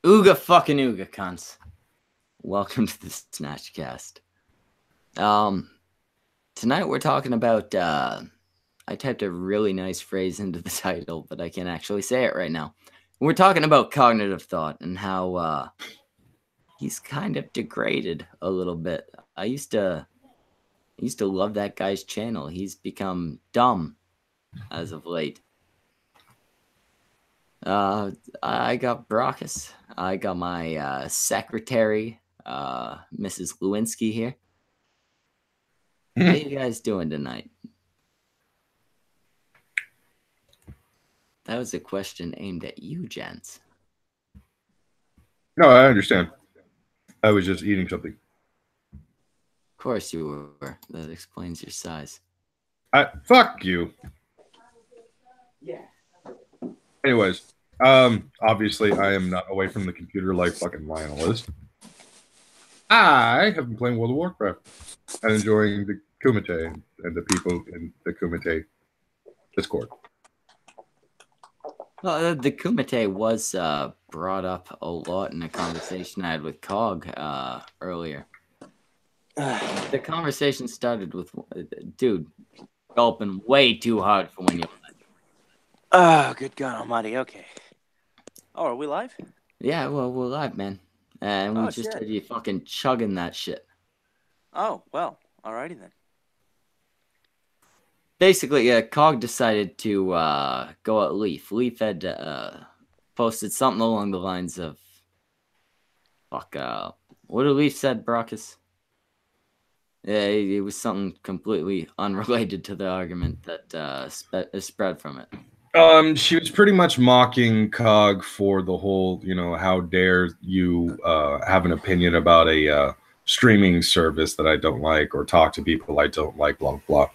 Ooga fucking Ooga, cunts. Welcome to the Snatchcast. Tonight we're talking about, I typed a really nice phrase into the title, but I can't actually say it right now. We're talking about cognitive thought and how, he's kind of degraded a little bit. I used to love that guy's channel. He's become dumb as of late. I got Brockus. I got my secretary, Mrs. Lewinsky here. How you guys doing tonight? That was a question aimed at you, gents. No, I understand. I was just eating something. Of course you were. That explains your size. Fuck you. Yeah. Anyways, obviously I am not away from the computer like fucking Lionel is. I have been playing World of Warcraft and enjoying the Kumite and the people in the Kumite Discord. Well, the Kumite was brought up a lot in a conversation I had with Cog earlier. The conversation started with, dude, gulping way too hard for when you're. Oh, good God Almighty! Okay. Oh, are we live? Yeah, well, we're live, man, and we just shit. had you fucking chugging that shit. Oh, well, alrighty then. Basically, Cog decided to go at Leaf. Leaf had posted something along the lines of, fuck, what did Leaf said, Brockus? It was something completely unrelated to the argument that spread from it. She was pretty much mocking Cog for the whole, how dare you have an opinion about a streaming service that I don't like or talk to people I don't like, blah, blah,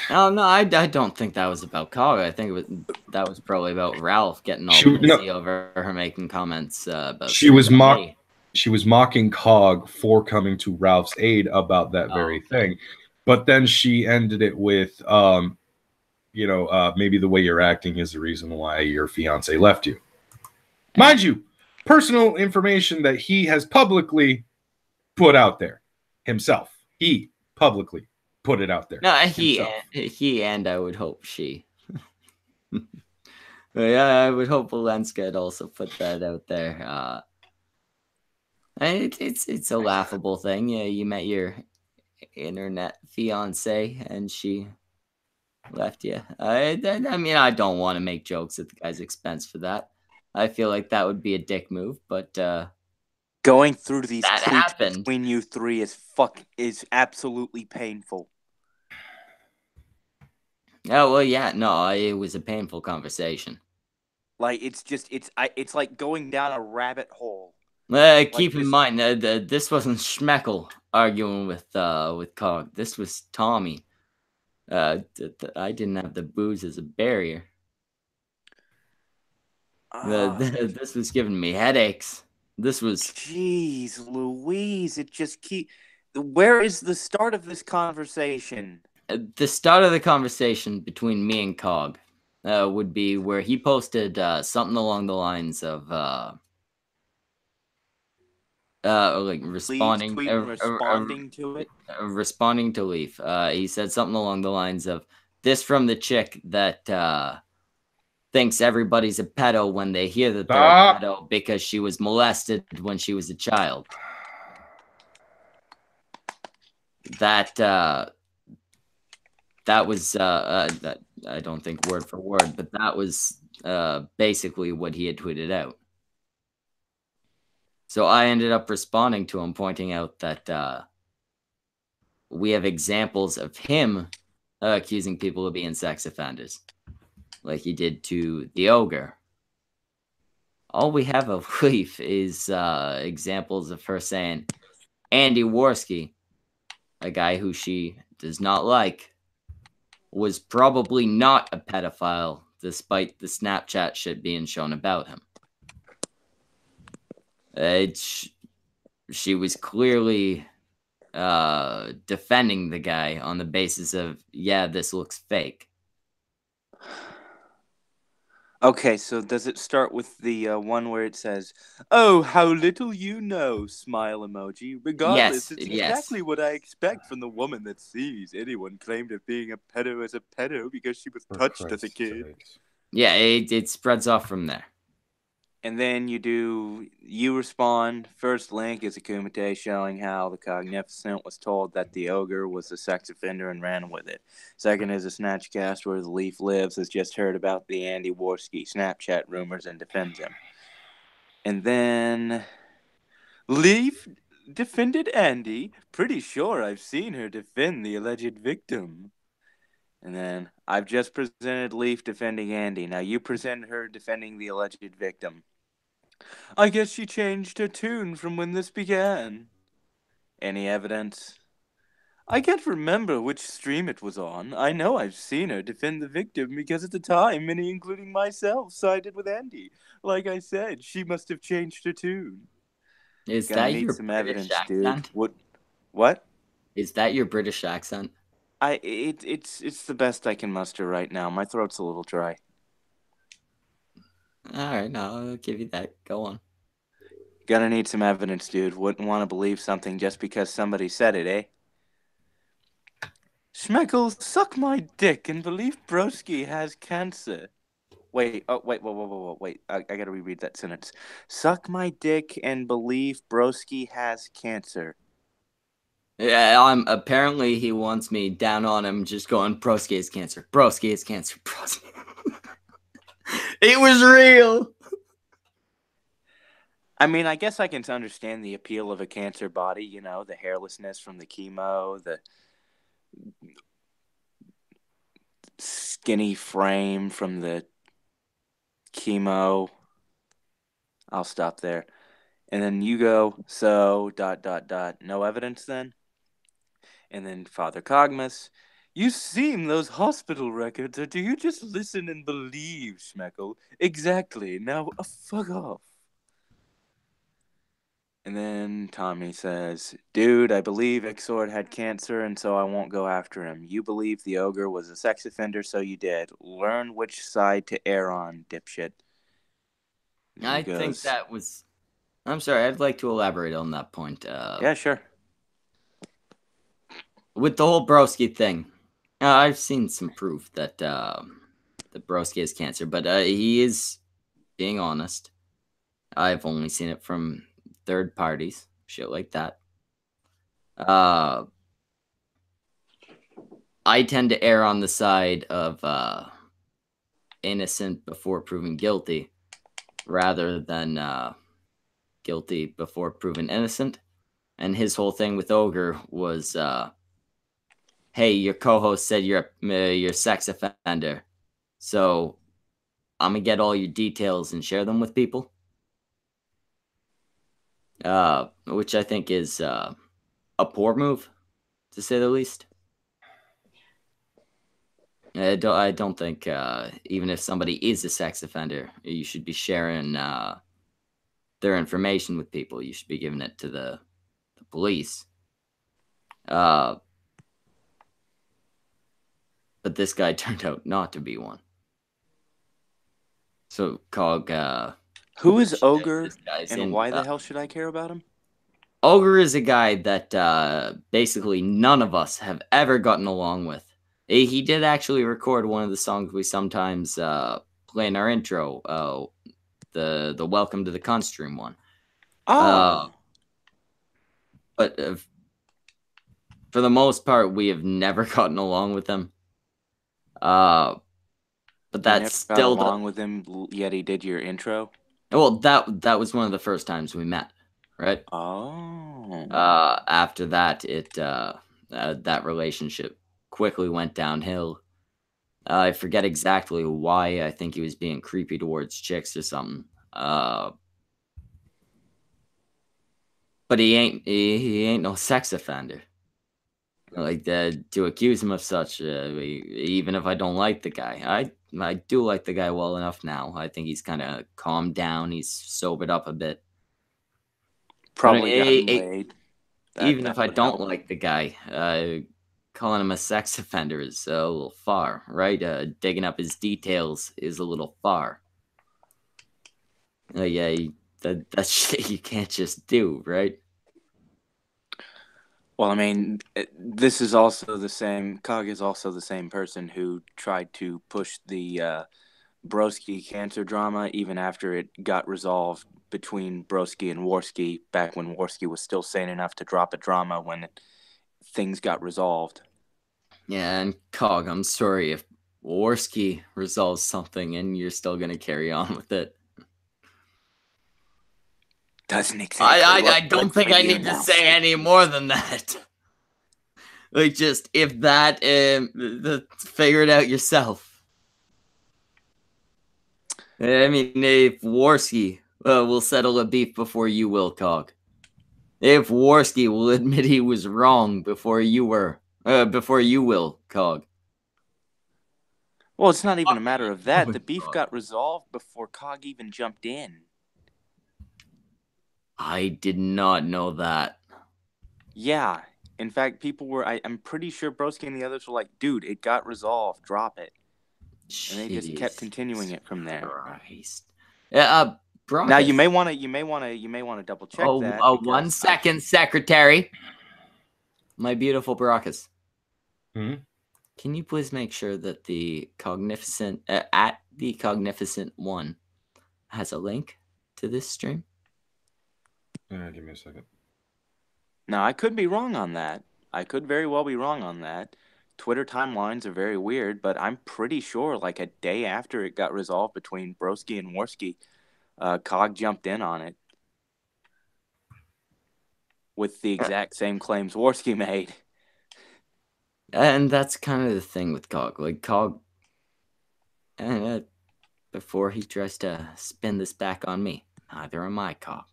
blah. No, I don't think that was about Cog. I think that was probably about Ralph getting all pissy over her making comments about She was mocking Cog for coming to Ralph's aid about that very thing. But then she ended it with, maybe the way you're acting is the reason why your fiance left you. Mind you, personal information that he has publicly put out there himself. He publicly put it out there. No, he and I would hope she. Yeah, I would hope Valenska had also put that out there. It's a laughable thing. Yeah, you met your internet fiance and she left you. I mean, I don't want to make jokes at the guy's expense for that. I feel like that would be a dick move, but going through these tweets between you three is absolutely painful. Oh well, yeah, no, it was a painful conversation. Like it's like going down a rabbit hole. Keep in mind, this wasn't Schmeckel arguing with Cog. This was Tommy. I didn't have the booze as a barrier. This was giving me headaches. This was. Jeez Louise, it just Where is the start of this conversation? The start of the conversation between me and Cog would be where he posted something along the lines of like responding to it. Responding to Leaf. He said something along the lines of, "This from the chick that thinks everybody's a pedo when they hear that they're a pedo because she was molested when she was a child." That was I don't think word for word, but that was basically what he had tweeted out. So I ended up responding to him, pointing out that we have examples of him accusing people of being sex offenders, like he did to the ogre. All we have of Leaf is examples of her saying Andy Worski, a guy who she does not like, was probably not a pedophile, despite the Snapchat shit being shown about him. She was clearly defending the guy on the basis of, yeah, this looks fake. Okay, so does it start with the one where it says, "Oh, how little you know," smile emoji. Regardless, it's exactly what I expect from the woman that sees anyone claimed of being a pedo as a pedo because she was touched as a kid. Sakes. Yeah, it spreads off from there. And then you respond. First link is a Kumite showing how the Cognificent was told that the ogre was a sex offender and ran with it. Second is a Snatchcast where the Leaf Lives has just heard about the Andy Worski Snapchat rumors and defends him. And then Leaf defended Andy. Pretty sure I've seen her defend the alleged victim. And then I've just presented Leaf defending Andy. Now you present her defending the alleged victim. I guess she changed her tune from when this began. Any evidence? I can't remember which stream it was on. I know I've seen her defend the victim because at the time, many, including myself, sided with Andy. Like I said, she must have changed her tune. Is Gonna that need your some British evidence, dude. accent? What? Is that your British accent? It's the best I can muster right now. My throat's a little dry. All right, no, I'll give you that. Go on. Gonna need some evidence, dude. Wouldn't want to believe something just because somebody said it, eh? Schmeckle, suck my dick and believe Broski has cancer. Wait, wait. I gotta reread that sentence. Suck my dick and believe Broski has cancer. Yeah, apparently he wants me down on him, just going, broski is cancer. Broski is cancer. Broski. It was real. I mean, I guess I can understand the appeal of a cancer body, you know, the hairlessness from the chemo, the skinny frame from the chemo. I'll stop there. And then you go, so, ... No evidence then? And then Father Cogmus, you seem those hospital records, or do you just listen and believe, Schmeckle? Exactly. Now, fuck off. And then Tommy says, dude, I believe Exord had cancer, and so I won't go after him. You believe the ogre was a sex offender, so you did. Learn which side to err on, dipshit. I think that was... I'm sorry, I'd like to elaborate on that point. Yeah, sure. With the whole broski thing, I've seen some proof that broski has cancer, but he is being honest. I've only seen it from third parties, shit like that. I tend to err on the side of innocent before proven guilty, rather than guilty before proven innocent. And his whole thing with Ogre was, hey, your co-host said you're a sex offender, so I'm gonna get all your details and share them with people. Which I think is a poor move, to say the least. I don't think even if somebody is a sex offender, you should be sharing their information with people. You should be giving it to the police. But this guy turned out not to be one. So, Cog... who is Ogre, and why the hell should I care about him? Ogre is a guy that basically none of us have ever gotten along with. He did actually record one of the songs we sometimes play in our intro, the Welcome to the Cunts stream one. Oh. But for the most part, we have never gotten along with him. But that's still got along with him, yet he did your intro? Well, that was one of the first times we met, right? Oh. After that, that relationship quickly went downhill. I forget exactly why. I think he was being creepy towards chicks or something. But he ain't no sex offender. Like to accuse him of such, even if I don't like the guy, I do like the guy well enough now. I think he's kind of calmed down. He's sobered up a bit. Probably gotten laid. Even if I don't like the guy, calling him a sex offender is a little far, right? Digging up his details is a little far. Yeah, that's shit you can't just do, right? Well, I mean, this is also the same. Cog is also the same person who tried to push the Broski cancer drama even after it got resolved between Broski and Worski, back when Worski was still sane enough to drop a drama when things got resolved. Yeah, and Cog, I'm sorry if Worski resolves something and you're still gonna carry on with it. Doesn't exactly I look don't good for think I you need to now, say any Steve. more than that. Like, just if that, figure it out yourself. I mean, if Worski will settle a beef before you will, Cog. If Worski will admit he was wrong before you will, Cog. Well, it's not even a matter of that. The With beef Cog. got resolved before Cog even jumped in. I did not know that. Yeah. In fact, people were. I'm pretty sure Broski and the others were like, "Dude, it got resolved. Drop it." And they just kept continuing it from there. Christ. Yeah, Broncos. Now you may want to double check that. Oh, 1 second, Secretary. My beautiful Baracus. Hmm? Can you please make sure that the Cognificent at the Cognificent one has a link to this stream? Give me a second. Now I could be wrong on that. I could very well be wrong on that. Twitter timelines are very weird, but I'm pretty sure like a day after it got resolved between Broski and Worski, Cog jumped in on it with the exact same claims Worski made. And that's kind of the thing with Cog. Like, Cog, before he tries to spin this back on me, neither am I, Cog.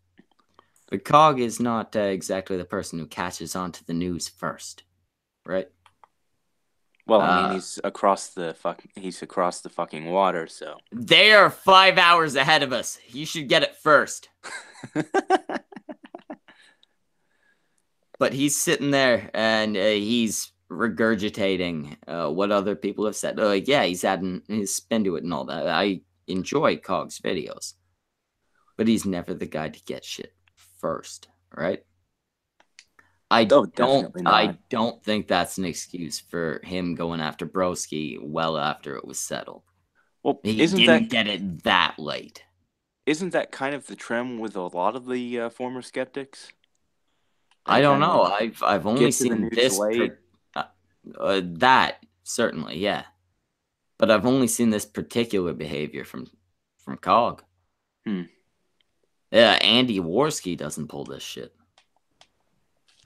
But Cog is not exactly the person who catches on to the news first, right? Well, I mean, he's across the fucking water, so. They are 5 hours ahead of us. You should get it first. But he's sitting there and he's regurgitating what other people have said. Yeah, he's adding his spin to it and all that. I enjoy Cog's videos, but he's never the guy to get shit first, right? Definitely not. I don't think that's an excuse for him going after Broski well after it was settled. Well, He didn't get it that late. Isn't that kind of the trim with a lot of the former skeptics? I don't know. I've only seen this. That certainly, yeah. But I've only seen this particular behavior from Cog. Yeah, Andy Worski doesn't pull this shit.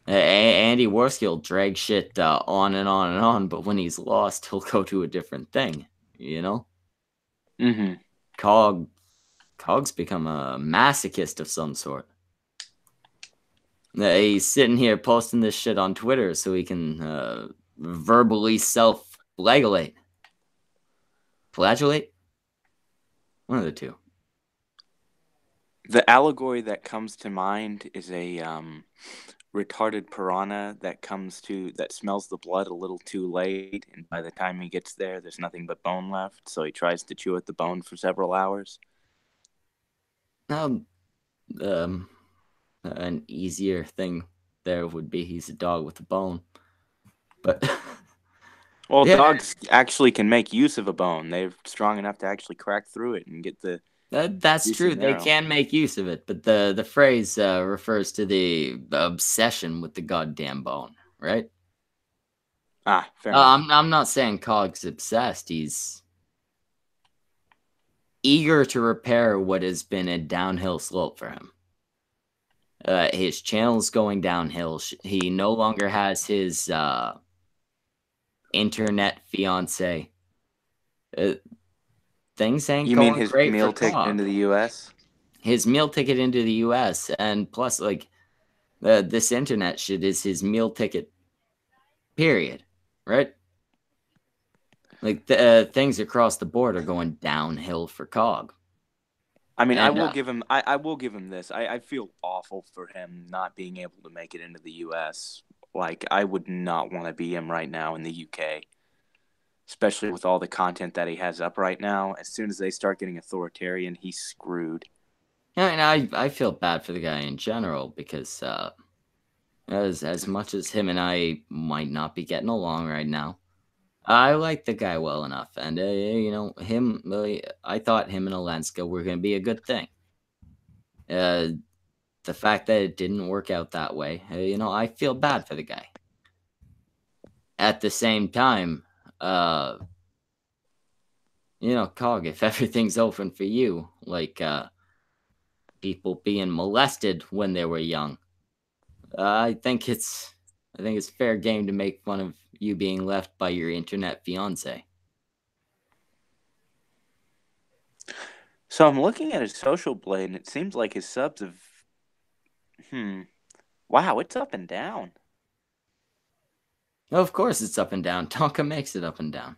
Andy Worski will drag shit on and on and on, but when he's lost, he'll go to a different thing. You know. Mm-hmm. Cog's become a masochist of some sort. He's sitting here posting this shit on Twitter so he can verbally self-flagellate. Flagellate? One of the two. The allegory that comes to mind is a retarded piranha that smells the blood a little too late, and by the time he gets there, there's nothing but bone left, so he tries to chew at the bone for several hours. An easier thing there would be he's a dog with a bone. But well, yeah. Dogs actually can make use of a bone. They're strong enough to actually crack through it and get the. That's true. They can make use of it, but the phrase refers to the obsession with the goddamn bone, right? Fair enough. I'm not saying Cog's obsessed. He's eager to repair what has been a downhill slope for him. His channel's going downhill. He no longer has his internet fiance. Things ain't you going mean his great meal for ticket Cog. into the U.S.? His meal ticket into the U.S. and plus, like, this internet shit is his meal ticket. Period. Right? Like, things across the board are going downhill for Cog. I mean, I will give him. I will give him this. I feel awful for him not being able to make it into the U.S. Like, I would not want to be him right now in the U.K., especially with all the content that he has up right now. As soon as they start getting authoritarian, he's screwed. I mean, I feel bad for the guy in general because as much as him and I might not be getting along right now, I like the guy well enough, and you know him. I thought him and Alenska were going to be a good thing. The fact that it didn't work out that way, you know, I feel bad for the guy. At the same time, you know, Cog, if everything's open for you, like people being molested when they were young, I think it's fair game to make fun of you being left by your internet fiance. So I'm looking at his social blade, and it seems like his subs have. Wow, it's up and down. Of course, it's up and down. Tonka makes it up and down.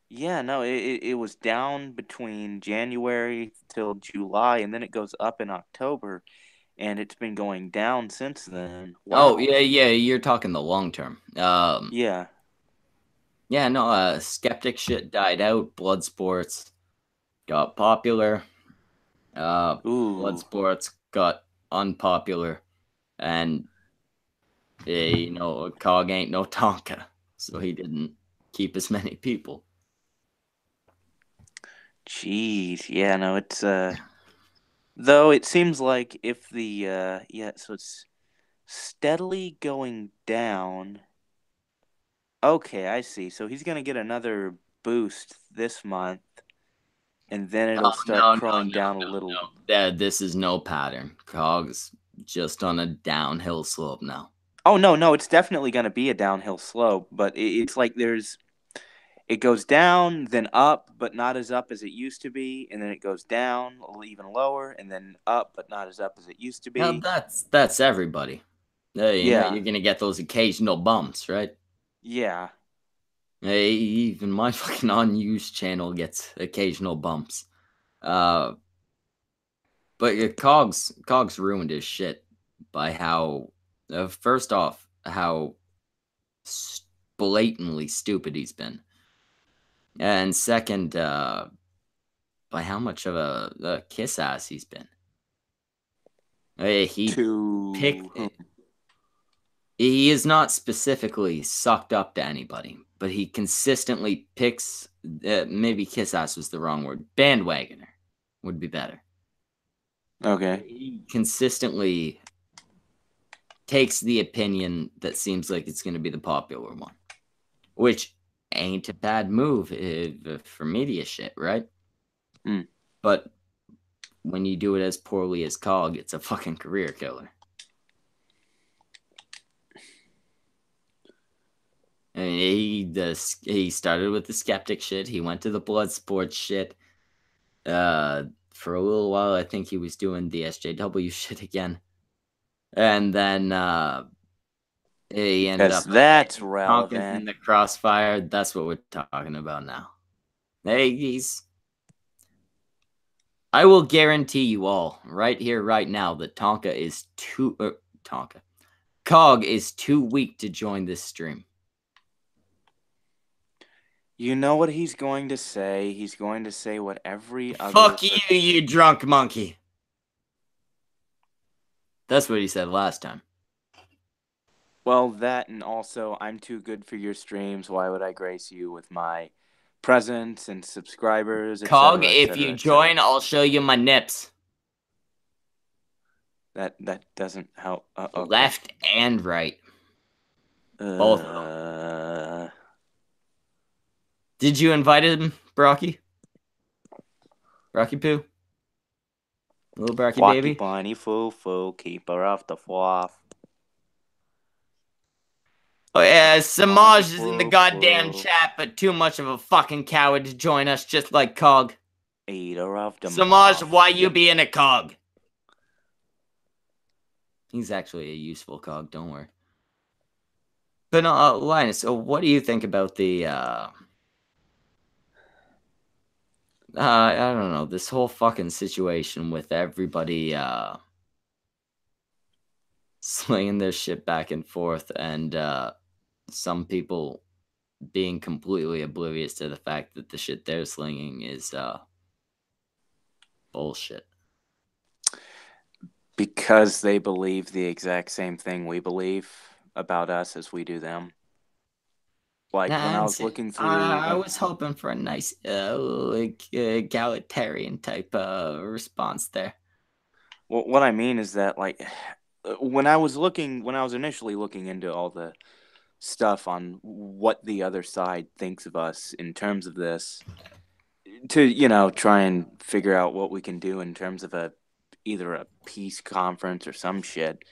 Yeah, no, it was down between January till July, and then it goes up in October, and it's been going down since then. Wow. Oh yeah, yeah. You're talking the long term. Yeah. Yeah, no. Skeptic shit died out. Blood sports got popular. Blood Ooh. sports got unpopular, and you know, Cog ain't no Tonka, so he didn't keep as many people. Jeez. Yeah, no, it's though it seems like if the so it's steadily going down. Okay, I see. So he's gonna get another boost this month, and then it'll start crawling down a little. This is no pattern. Cog's just on a downhill slope now. Oh no, it's definitely gonna be a downhill slope, but it's like it goes down, then up, but not as up as it used to be, and then it goes down even lower, and then up, but not as up as it used to Now be. that's everybody. You know, Yeah. you're gonna get those occasional bumps, right? Yeah. Hey, even my fucking unused channel gets occasional bumps. But Cogs ruined his shit by how, first off, how blatantly stupid he's been, and second, by how much of a kiss ass he's been. He picked. He is not specifically sucked up to anybody, but he consistently picks. Maybe kiss ass was the wrong word. Bandwagoner would be better. Okay. He consistently takes the opinion that seems like it's going to be the popular one, which ain't a bad move for media shit, right? But when you do it as poorly as Cog, it's a fucking career killer. I mean, he started with the skeptic shit. He went to the blood sports shit. For a little while, I think he was doing the SJW shit again, and then he ended up. That's Tonka's in relevant. the crossfire. That's what we're talking about now. Hey, he's. I will guarantee you all right here, right now, that Tonka is too. Cog is too weak to join this stream. You know what he's going to say? He's going to say what every other. Fuck you, you drunk monkey. That's what he said last time. Well, that and also, I'm too good for your streams. Why would I grace you with my presence and subscribers? Cog, if you join, I'll show you my nips. That doesn't help. Okay. Left and right. Both of them. Did you invite him, Brocky? Brocky Poo? Little Brocky baby? Bunny, foo, keeper of the fluff. Oh yeah, Semaj is in the goddamn chat, but too much of a fucking coward to join us, just like Cog. Eater of the Semaj, why you being a Cog? He's actually a useful Cog, don't worry. But Linus, so what do you think about the I don't know, this whole fucking situation with everybody slinging their shit back and forth, and some people being completely oblivious to the fact that the shit they're slinging is bullshit. Because they believe the exact same thing we believe about us as we do them. Like when I was looking through, I was hoping for a nice, like, egalitarian type response there. what I mean is that, like, when I was initially looking into all the stuff on what the other side thinks of us in terms of this, to try and figure out what we can do in terms of either a peace conference or some shit.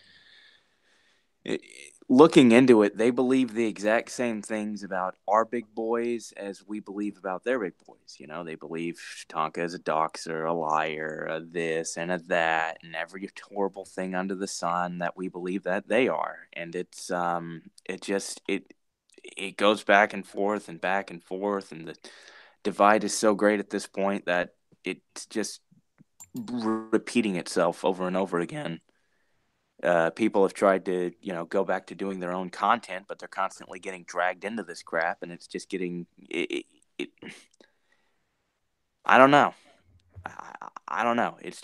Looking into it, they believe the exact same things about our big boys as we believe about their big boys. They believe Tonka is a doxer, a liar, a this and a that, and every horrible thing under the sun that we believe that they are. And it goes back and forth, and the divide is so great at this point that it's just repeating itself over and over again. People have tried to, go back to doing their own content, but they're constantly getting dragged into this crap, and it's just getting I don't know. I don't know. It's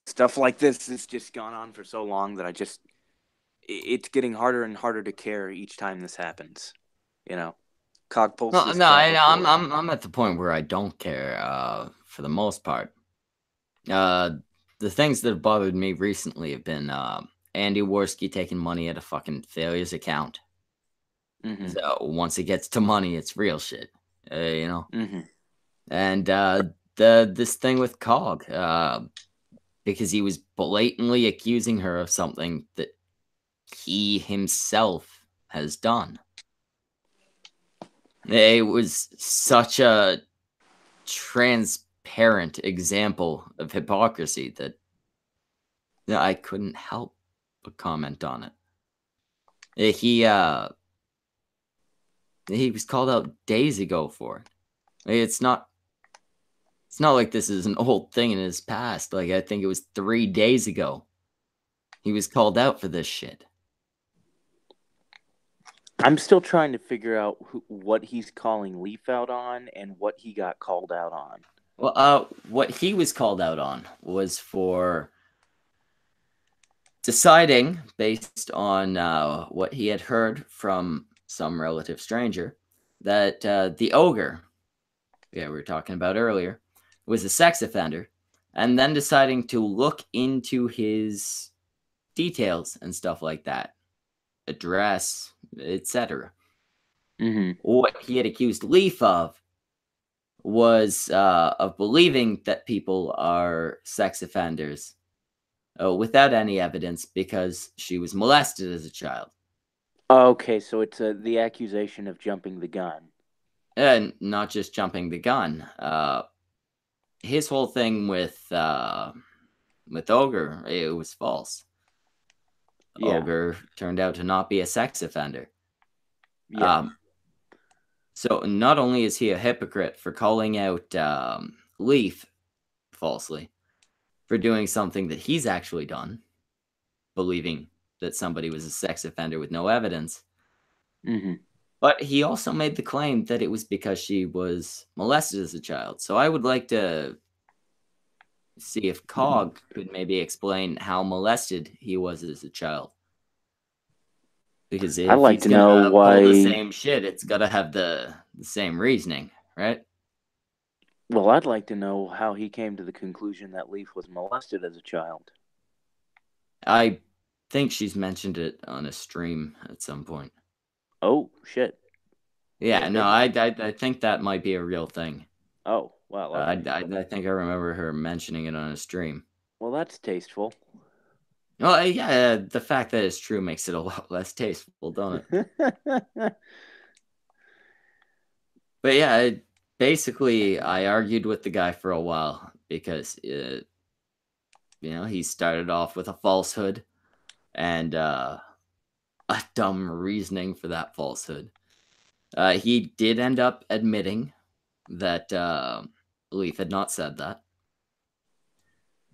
stuff like this has just gone on for so long that it's getting harder and harder to care each time this happens. Cog pulls No, this no, crap before. I'm at the point where I don't care. For the most part. The things that have bothered me recently have been Andy Worski taking money at a fucking failures account. Mm-hmm. So once it gets to money, it's real shit. Mm-hmm. And this thing with Cog, because he was blatantly accusing her of something that he himself has done. It was such a transparent example of hypocrisy that I couldn't help but comment on it. He was called out days ago for it. It's not like this is an old thing in his past. Like, I think it was 3 days ago he was called out for this shit. I'm still trying to figure out what he's calling Leaf out on and what he got called out on. Well, what he was called out on was for deciding, based on what he had heard from some relative stranger, that the ogre, we were talking about earlier, was a sex offender, and then deciding to look into his details and stuff like that, address, etc. Mm-hmm. What he had accused Leaf of was of believing that people are sex offenders without any evidence because she was molested as a child. Okay, so it's the accusation of jumping the gun. And not just jumping the gun. His whole thing with Ogre, it was false. Yeah. Ogre turned out to not be a sex offender. Yeah. So not only is he a hypocrite for calling out Leaf falsely for doing something that he's actually done, believing that somebody was a sex offender with no evidence, Mm-hmm. but he also made the claim that it was because she was molested as a child. So I would like to see if Cog could maybe explain how molested he was as a child. Because if I'd like he's to gonna know why. pull the same shit, it's gotta have the same reasoning, right? Well, I'd like to know how he came to the conclusion that Leaf was molested as a child. I think she's mentioned it on a stream at some point. Oh shit! Yeah, Okay. no, I think that might be a real thing. Oh wow. Okay. I think I remember her mentioning it on a stream. Well, that's tasteful. Well, yeah, the fact that it's true makes it a lot less tasteful, don't it? But yeah, basically, I argued with the guy for a while because, he started off with a falsehood and a dumb reasoning for that falsehood. He did end up admitting that Leaf had not said that.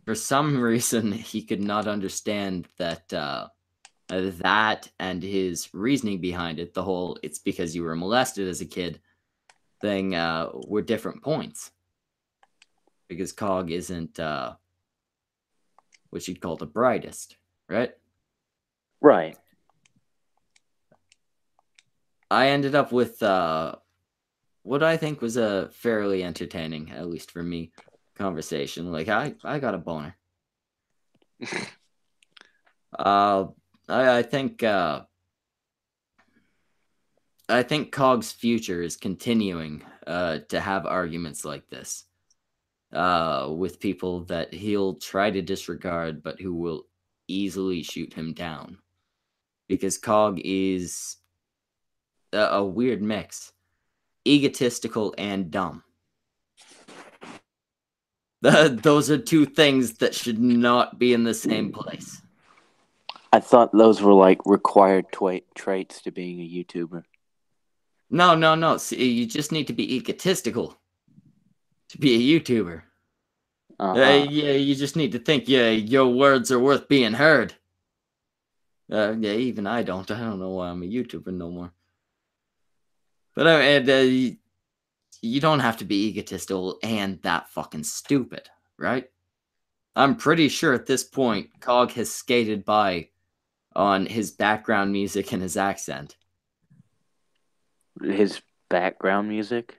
For some reason, he could not understand that that and his reasoning behind it, the whole "it's because you were molested as a kid" thing, were different points. Because Cog isn't which he'd call the brightest, right? Right. I ended up with what I think was a fairly entertaining, at least for me, conversation. Like I got a boner. Uh, I think I think Cog's future is continuing to have arguments like this with people that he'll try to disregard, but who will easily shoot him down because Cog is a weird mix, egotistical and dumb. Those are two things that should not be in the same place. I thought those were like required traits to being a YouTuber. No. See, you just need to be egotistical to be a YouTuber. Yeah, you just need to think, yeah, your words are worth being heard. Yeah, even I don't. I don't know why I'm a YouTuber no more. But you don't have to be egotistical and that fucking stupid, right? I'm pretty sure at this point, Cog has skated by on his background music and his accent. His background music?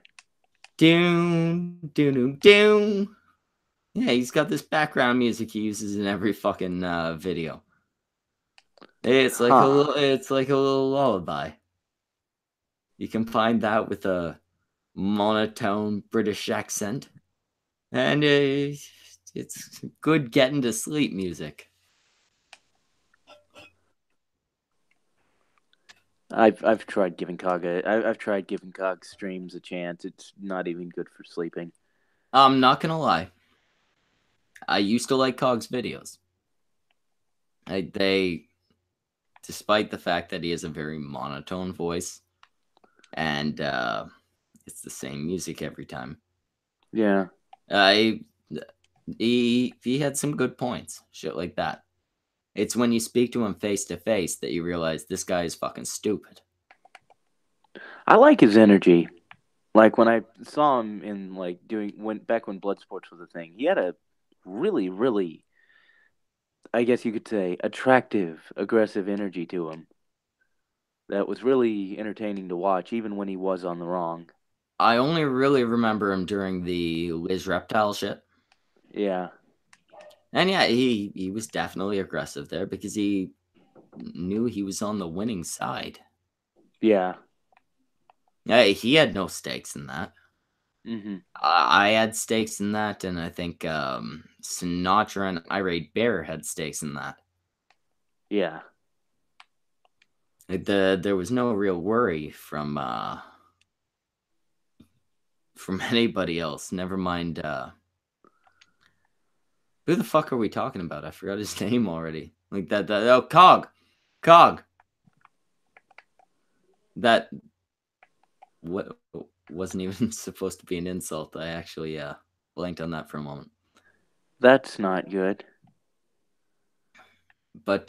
Doom, doom, doom, doom. Yeah, he's got this background music he uses in every fucking video. It's like it's like a little lullaby. You combine that with a monotone British accent, and it's good getting to sleep music. I've tried giving I've tried giving Cog streams a chance. It's not even good for sleeping. I'm not gonna lie. I used to like Cog's videos. Despite the fact that he has a very monotone voice, and it's the same music every time. Yeah. He had some good points, shit like that. It's when you speak to him face to face that you realize this guy is fucking stupid. I like his energy. Like when I saw him in like back when blood sports was a thing, he had a really, really, I guess you could say, attractive, aggressive energy to him. That was really entertaining to watch, even when he was on the wrong. I only really remember him during the Liz Reptile shit. Yeah. And yeah, he was definitely aggressive there because he knew he was on the winning side. Yeah. Yeah, he had no stakes in that. Mm-hmm. I had stakes in that, and I think Sinatra and Irate Bear had stakes in that. Yeah. There was no real worry from anybody else. Never mind. Who the fuck are we talking about? I forgot his name already. Like that. Oh, Cog. That what wasn't even supposed to be an insult. I actually blanked on that for a moment. That's not good. But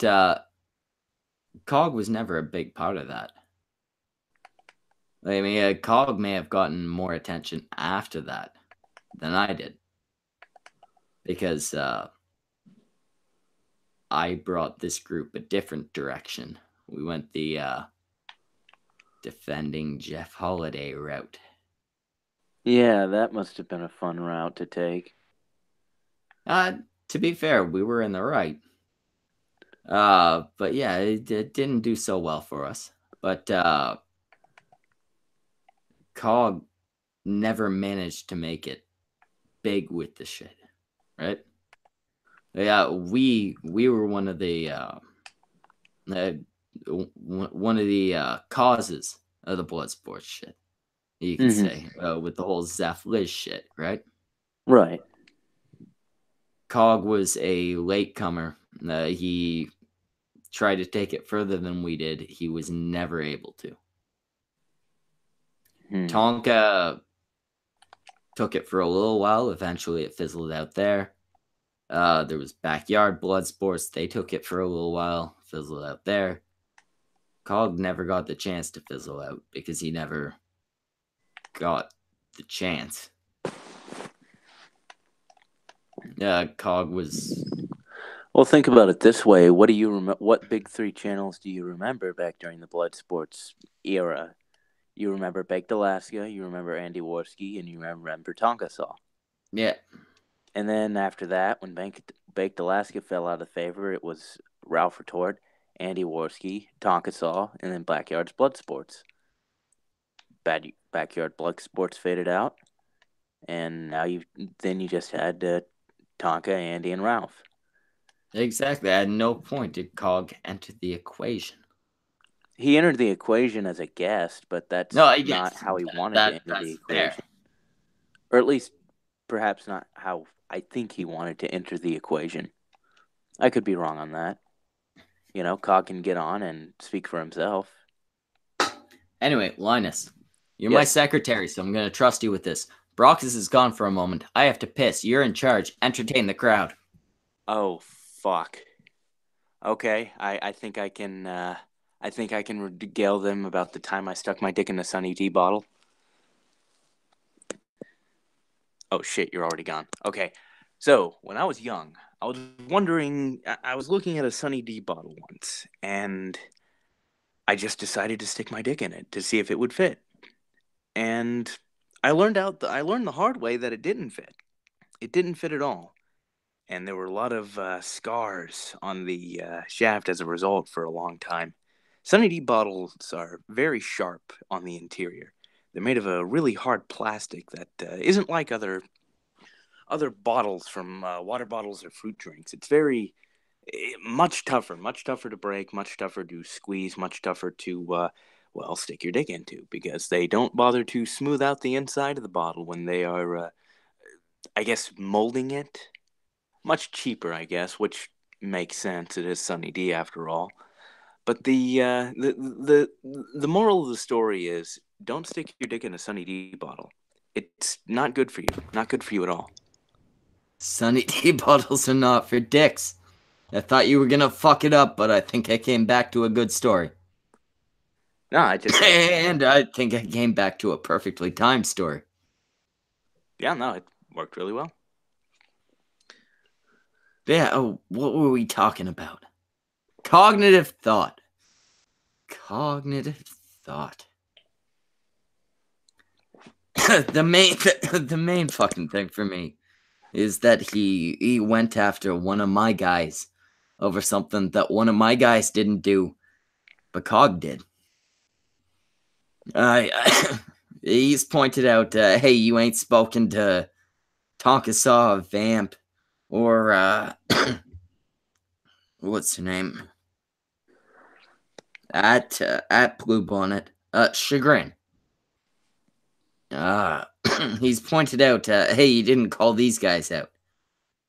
Cog was never a big part of that. I mean, Cog may have gotten more attention after that than I did. Because I brought this group a different direction. We went the defending Jeff Holiday route. Yeah, that must have been a fun route to take. To be fair, we were in the right. But yeah, it didn't do so well for us. But Cog never managed to make it big with the shit, right? Yeah, we were one of the causes of the blood sports shit. You could say with the whole Zeph Liz shit, right? Right. Cog was a latecomer. He tried to take it further than we did. He was never able to. Tonka took it for a little while. Eventually, it fizzled out there. There was Backyard Blood Sports. They took it for a little while. Fizzled out there. Cog never got the chance to fizzle out because he never got the chance. Cog was... Well, think about it this way. What do you What big three channels do you remember back during the blood sports era? You remember Baked Alaska, you remember Andy Worski, and you remember Tonka Saw. Yeah. And then after that, when Baked Alaska fell out of favor, it was Ralph Retort, Andy Worski, Tonka Saw, and then Backyard's Blood Sports. Backyard Blood Sports faded out, and now you just had Tonka, Andy, and Ralph. Exactly. At no point did Cog enter the equation. He entered the equation as a guest, but that's No, not yes, how he wanted to enter the that's fair. equation. Or at least, perhaps not how I think he wanted to enter the equation. I could be wrong on that. You know, Cog can get on and speak for himself. Anyway, Linus, you're my Yes. secretary, so I'm going to trust you with this. Broxus is gone for a moment. I have to piss. You're in charge. Entertain the crowd. Oh, fuck. Okay, I think I can regale them about the time I stuck my dick in a Sunny D bottle. Oh shit, you're already gone. Okay. So, when I was young, I was wondering, I was looking at a Sunny D bottle once, and I just decided to stick my dick in it to see if it would fit. And I learned the hard way that it didn't fit. It didn't fit at all. And there were a lot of scars on the shaft as a result for a long time. Sunny D bottles are very sharp on the interior. They're made of a really hard plastic that isn't like other bottles from water bottles or fruit drinks. It's very much tougher to break, much tougher to squeeze, much tougher to stick your dick into, because they don't bother to smooth out the inside of the bottle when they are, I guess, molding it. Much cheaper, I guess, which makes sense. It is Sunny D after all. But the moral of the story is, don't stick your dick in a Sunny D bottle. It's not good for you. Not good for you at all. Sunny D bottles are not for dicks. I thought you were going to fuck it up, but I think I came back to a good story. No, I just... And I think I came back to a perfectly timed story. Yeah, no, it worked really well. Yeah, what were we talking about? Cognitive thought. Cognitive thought. the main fucking thing for me is that he went after one of my guys over something that one of my guys didn't do, but Cog did. He's pointed out, hey, you ain't spoken to Tonka Saw, Vamp, or what's her name? At Blue Bonnet, Chagrin. He's pointed out, hey, you didn't call these guys out.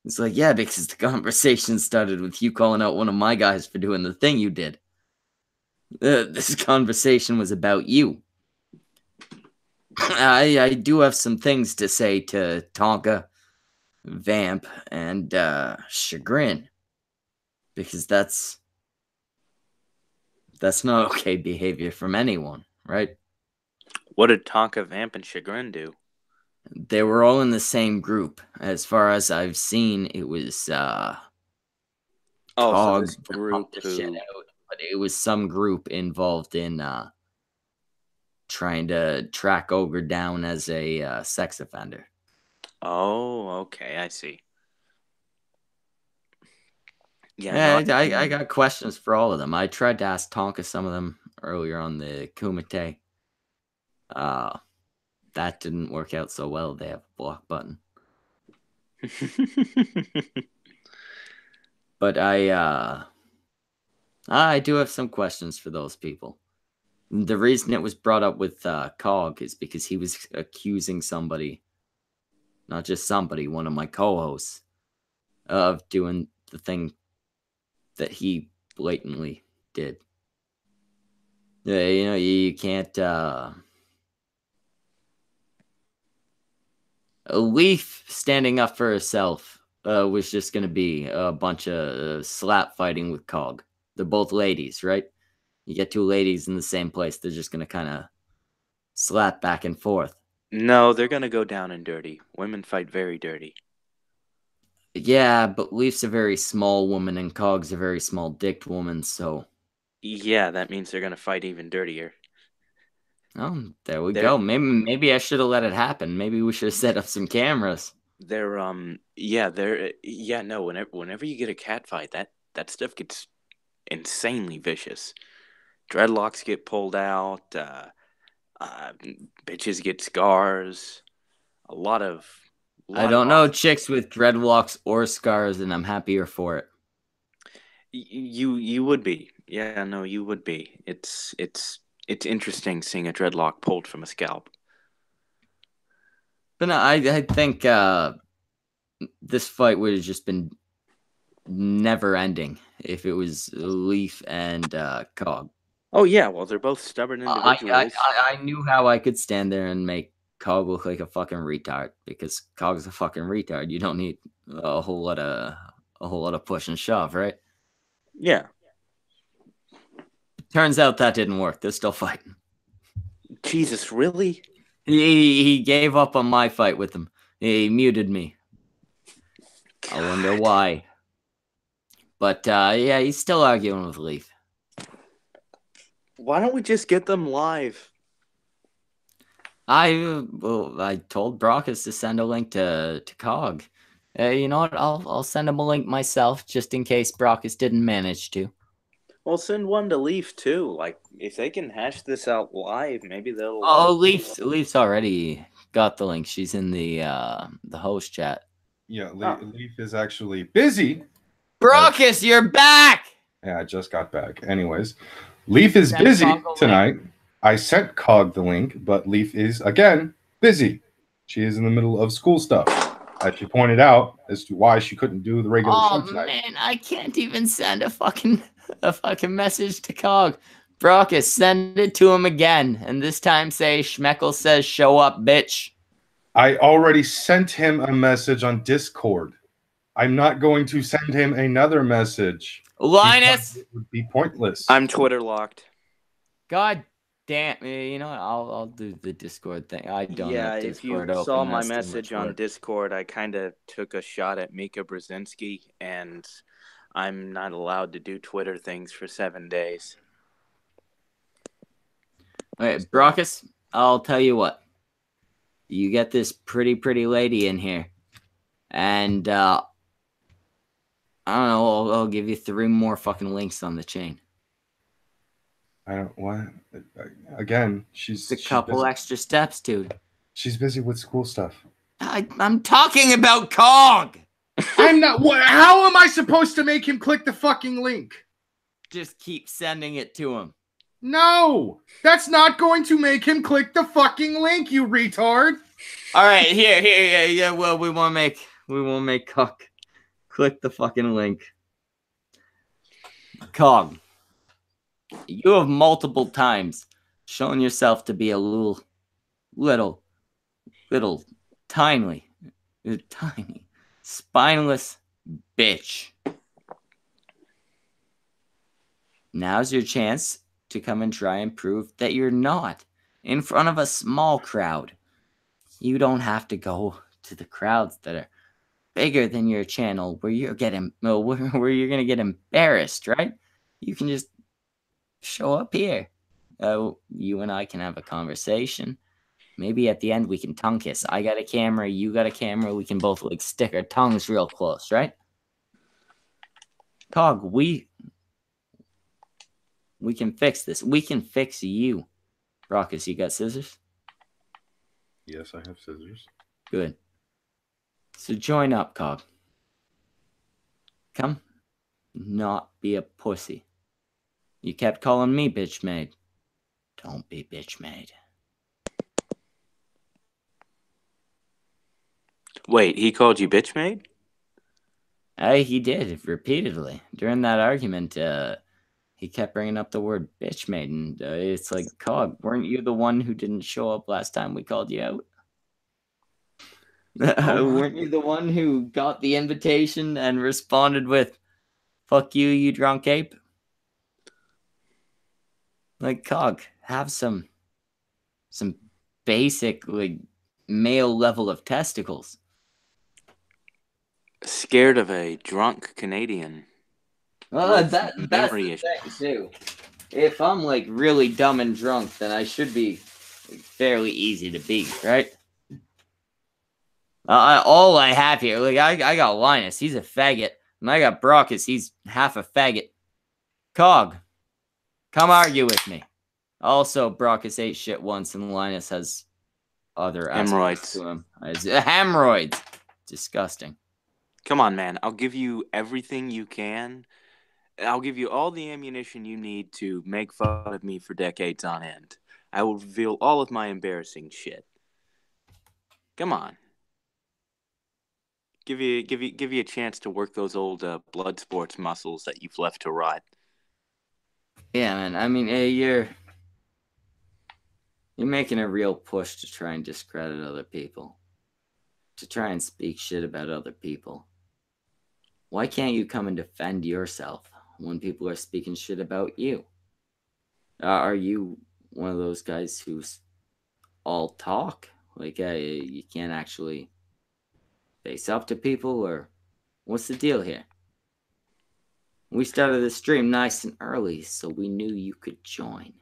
It's like, yeah, because the conversation started with you calling out one of my guys for doing the thing you did. This conversation was about you. I do have some things to say to Tonka, Vamp, and Chagrin, because that's not okay behavior from anyone, right? What did Tonka, Vamp, and Chagrin do? They were all in the same group. As far as I've seen, it was so this group but it was some group involved in trying to track Ooga down as a sex offender. Oh, okay, I see. Yeah, I got questions for all of them. I tried to ask Tonka some of them earlier on the Kumite. That didn't work out so well. They have a block button. But I do have some questions for those people. The reason it was brought up with Cog is because he was accusing somebody, not just somebody, one of my co-hosts, of doing the thing that he blatantly did. Yeah, you know, you can't... A Leaf standing up for herself was just going to be a bunch of slap fighting with Cog. They're both ladies, right? You get two ladies in the same place, they're just going to kind of slap back and forth. No, they're going to go down and dirty. Women fight very dirty. Yeah, but Leaf's a very small woman and Cog's a very small dicked woman, so Yeah, that means they're gonna fight even dirtier. there we They're go. Maybe I should have let it happen. Maybe we should have set up some cameras. yeah, no, whenever you get a cat fight, that stuff gets insanely vicious. Dreadlocks get pulled out, uh, bitches get scars, a lot of I lot of don't know awesome. chicks with dreadlocks or scars, and I'm happier for it. You would be. Yeah, no, you would be. It's interesting seeing a dreadlock pulled from a scalp. But no, I think this fight would have just been never ending if it was Leaf and Cog. Oh yeah, well they're both stubborn I, I individuals. I I knew how I could stand there and make Cog look like a fucking retard because Cog's a fucking retard. You don't need a whole lot of push and shove, right? Yeah. Turns out that didn't work. They're still fighting. Jesus, really? He gave up on my fight with him. He muted me. I wonder why. But yeah, he's still arguing with Leaf. Why don't we just get them live? I told Brockus to send a link to Cog. You know what? I'll send him a link myself just in case Brockus didn't manage to. Well, send one to Leaf too. Like, if they can hash this out live, maybe they'll. Oh, Leaf's already got the link. She's in the host chat. Yeah, Oh. Leaf is actually busy. Brockus, you're back. Yeah, I just got back. Anyways, Leaf is Send busy Cog a link. tonight. I sent Cog the link, but Leaf is again busy. She is in the middle of school stuff, as she pointed out as to why she couldn't do the regular show Oh tonight. man, I can't even send a fucking message to Cog. Brockus, send it to him again, and this time say Schmeckle says show up, bitch. I already sent him a message on Discord. I'm not going to send him another message. Linus, It would be pointless. I'm Twitter locked. God damn, you know what? I'll do the Discord thing. I don't Yeah, have if you Discord open. saw my That's too much message on work. Discord, I kind of took a shot at Mika Brzezinski, and I'm not allowed to do Twitter things for 7 days. Okay, Brockus, I'll tell you what. You get this pretty lady in here, and I don't know. I'll give you 3 more fucking links on the chain. I don't what again. She's It's a couple busy. extra steps, dude. She's busy with school stuff. I'm talking about Cog. I'm not. What? How am I supposed to make him click the fucking link? Just keep sending it to him. No, that's not going to make him click the fucking link, you retard. All right, here, yeah. Well, we won't make Cog click the fucking link. Cog, you have multiple times shown yourself to be a little, tiny, spineless bitch. Now's your chance to come and try and prove that you're not in front of a small crowd. You don't have to go to the crowds that are bigger than your channel where you're gonna get embarrassed, right? You can just show up here. You and I can have a conversation. Maybe at the end we can tongue kiss. I got a camera, you got a camera. We can both like stick our tongues real close, right? Cog, we can fix this. We can fix you. Brockus, you got scissors? Yes, I have scissors. Good. So join up, Cog. Come. Not be a pussy. You kept calling me bitch made. Don't be bitch made. Wait, he called you bitch made? He did repeatedly during that argument. He kept bringing up the word bitch made, and it's like, Cog, weren't you the one who didn't show up last time we called you out? Weren't you the one who got the invitation and responded with, "Fuck you, you drunk ape"? Like, Cog, have some basic like male level of testicles. Scared of a drunk Canadian. Well, With that's memory the issues. thing too. If I'm like really dumb and drunk, then I should be fairly easy to beat, right? All I have here, like I got Linus, he's a faggot, and I got Brockus, he's half a faggot. Cog, come argue with me. Also, Brockus ate shit once, and Linus has other aspects Hemorrhoids. to him. Hemorrhoids. Disgusting. Come on, man. I'll give you everything you can. I'll give you all the ammunition you need to make fun of me for decades on end. I will reveal all of my embarrassing shit. Come on. Give you a chance to work those old blood sports muscles that you've left to rot. Yeah, man. I mean, you're making a real push to try and discredit other people, to try and speak shit about other people. Why can't you come and defend yourself when people are speaking shit about you? Are you one of those guys who's all talk? Like, you can't actually face up to people, or what's the deal here? We started the stream nice and early, so we knew you could join.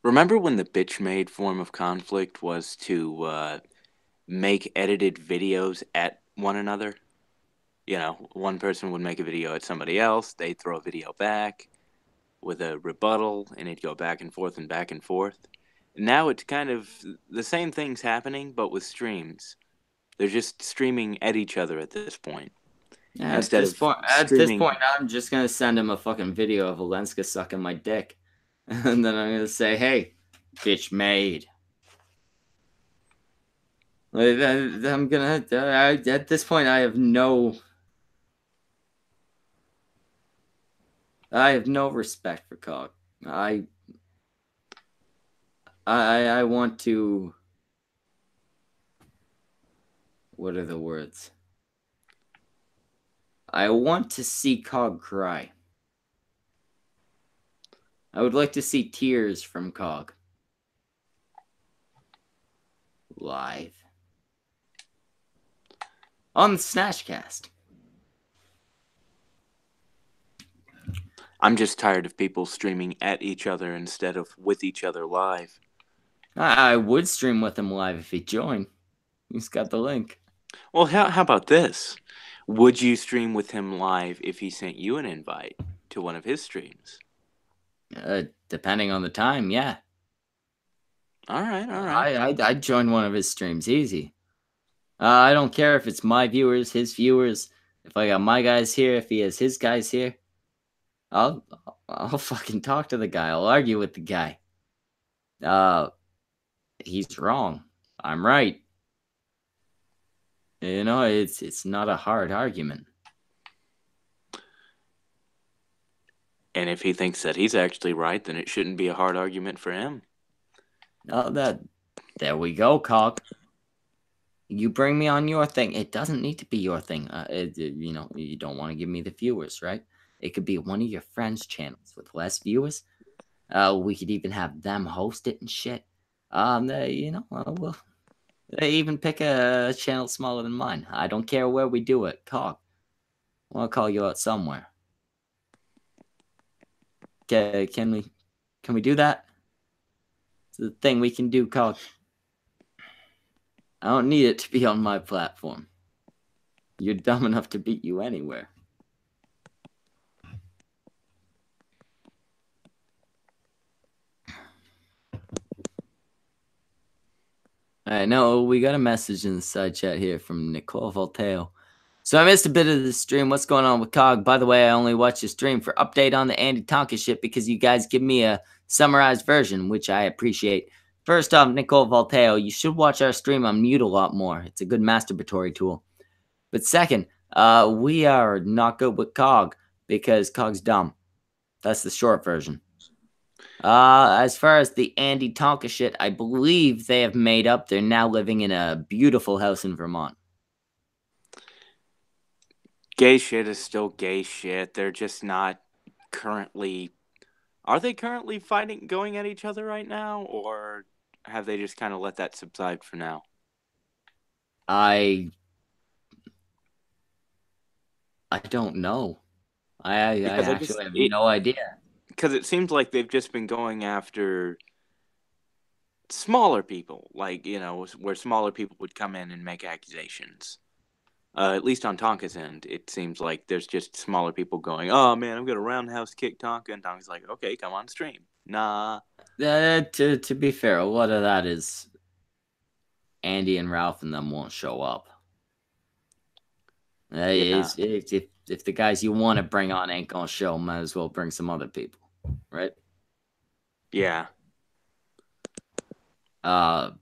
Remember when the bitch-made form of conflict was to make edited videos at one another? You know, one person would make a video at somebody else, they'd throw a video back with a rebuttal, and it'd go back and forth and back and forth. Now it's kind of the same thing's happening, but with streams. They're just streaming at each other at this point. Yeah, Instead at this point, I'm just gonna send him a fucking video of Valenska sucking my dick, and then I'm gonna say, "Hey, bitch made." Like, I'm gonna. At this point, I have no respect for Cog. I want to. What are the words? I want to see Cog cry. I would like to see tears from Cog. Live. On the Snatchcast. I'm just tired of people streaming at each other instead of with each other live. I would stream with him live if he'd join. He's got the link. Well, how about this? Would you stream with him live if he sent you an invite to one of his streams? Depending on the time, yeah. All right. I'd join one of his streams easy. I don't care if it's my viewers, his viewers. If I got my guys here, if he has his guys here, I'll fucking talk to the guy. I'll argue with the guy. He's wrong. I'm right. You know, it's not a hard argument. And if he thinks that he's actually right, then it shouldn't be a hard argument for him. Oh, there we go, Cog. You bring me on your thing. It doesn't need to be your thing. You know, you don't want to give me the viewers, right? It could be one of your friends' channels with less viewers. We could even have them host it and shit. You know, we'll even pick a channel smaller than mine. I don't care where we do it, Cog. I'll call you out somewhere. Okay, can we do that? It's the thing we can do, Cog. I don't need it to be on my platform. You're dumb enough to beat you anywhere. Alright, no, we got a message in the side chat here from Nicole Volteo. So I missed a bit of the stream. What's going on with Cog? By the way, I only watch the stream for update on the Andy Tonka shit because you guys give me a summarized version, which I appreciate. First off, Nicole Volteo, you should watch our stream on mute a lot more. It's a good masturbatory tool. But second, we are not good with Cog because Cog's dumb. That's the short version. As far as the Andy Tonka shit, I believe they have made up. They're now living in a beautiful house in Vermont. Gay shit is still gay shit. They're just not currently... Are they currently fighting, going at each other right now? Or have they just kind of let that subside for now? I I don't know. I Because actually have no idea. Because it seems like they've just been going after smaller people, like, you know, where smaller people would come in and make accusations. At least on Tonka's end, it seems like there's just smaller people going, "Oh man, I'm gonna roundhouse kick Tonka," and Tonka's like, "Okay, come on stream." Nah. To be fair, a lot of that is Andy and Ralph and them won't show up. Yeah. If the guys you want to bring on ain't gonna show, might as well bring some other people, right? Yeah. On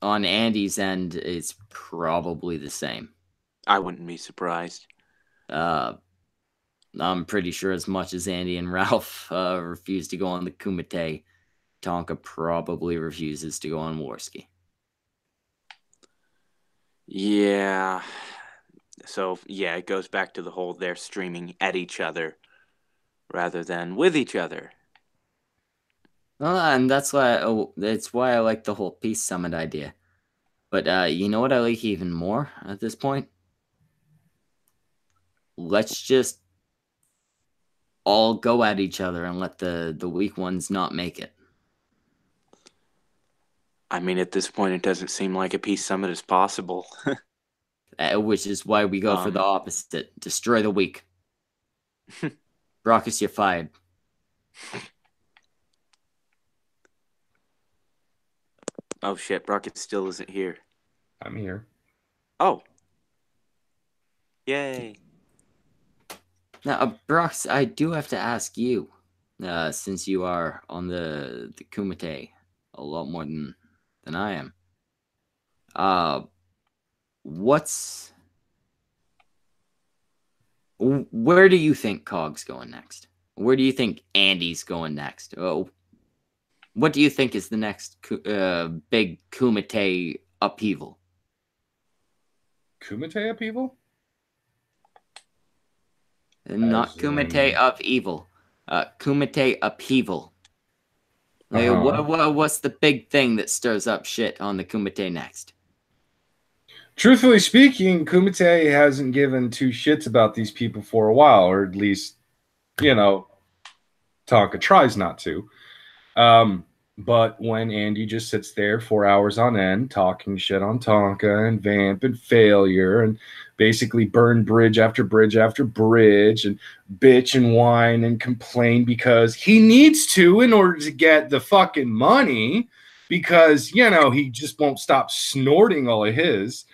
Andy's end, it's probably the same. I wouldn't be surprised. I'm pretty sure as much as Andy and Ralph refuse to go on the Kumite, Tonka probably refuses to go on Warski. Yeah. So, yeah, it goes back to the whole they're streaming at each other rather than with each other. And that's why I like the whole Peace Summit idea. But you know what I like even more at this point? Let's just all go at each other and let the weak ones not make it. I mean, at this point, it doesn't seem like a peace summit is possible. Which is why we go for the opposite. Destroy the weak. Brockus, you're fired. Oh shit, Brockett still isn't here. I'm here. Oh. Yay. Now, Brox, I do have to ask you, since you are on the Kumite a lot more than I am. Where do you think Cog's going next? Where do you think Andy's going next? Oh, what do you think is the next big Kumite upheaval? Kumite upheaval? Not Kumite of evil. Kumite upheaval. What's the big thing that stirs up shit on the Kumite next? Truthfully speaking, Kumite hasn't given two shits about these people for a while, or at least, you know, Tonka tries not to. But when Andy just sits there 4 hours on end talking shit on Tonka and Vamp and failure and basically burn bridge after bridge after bridge and bitch and whine and complain because he needs to in order to get the fucking money because, you know, he just won't stop snorting all of his.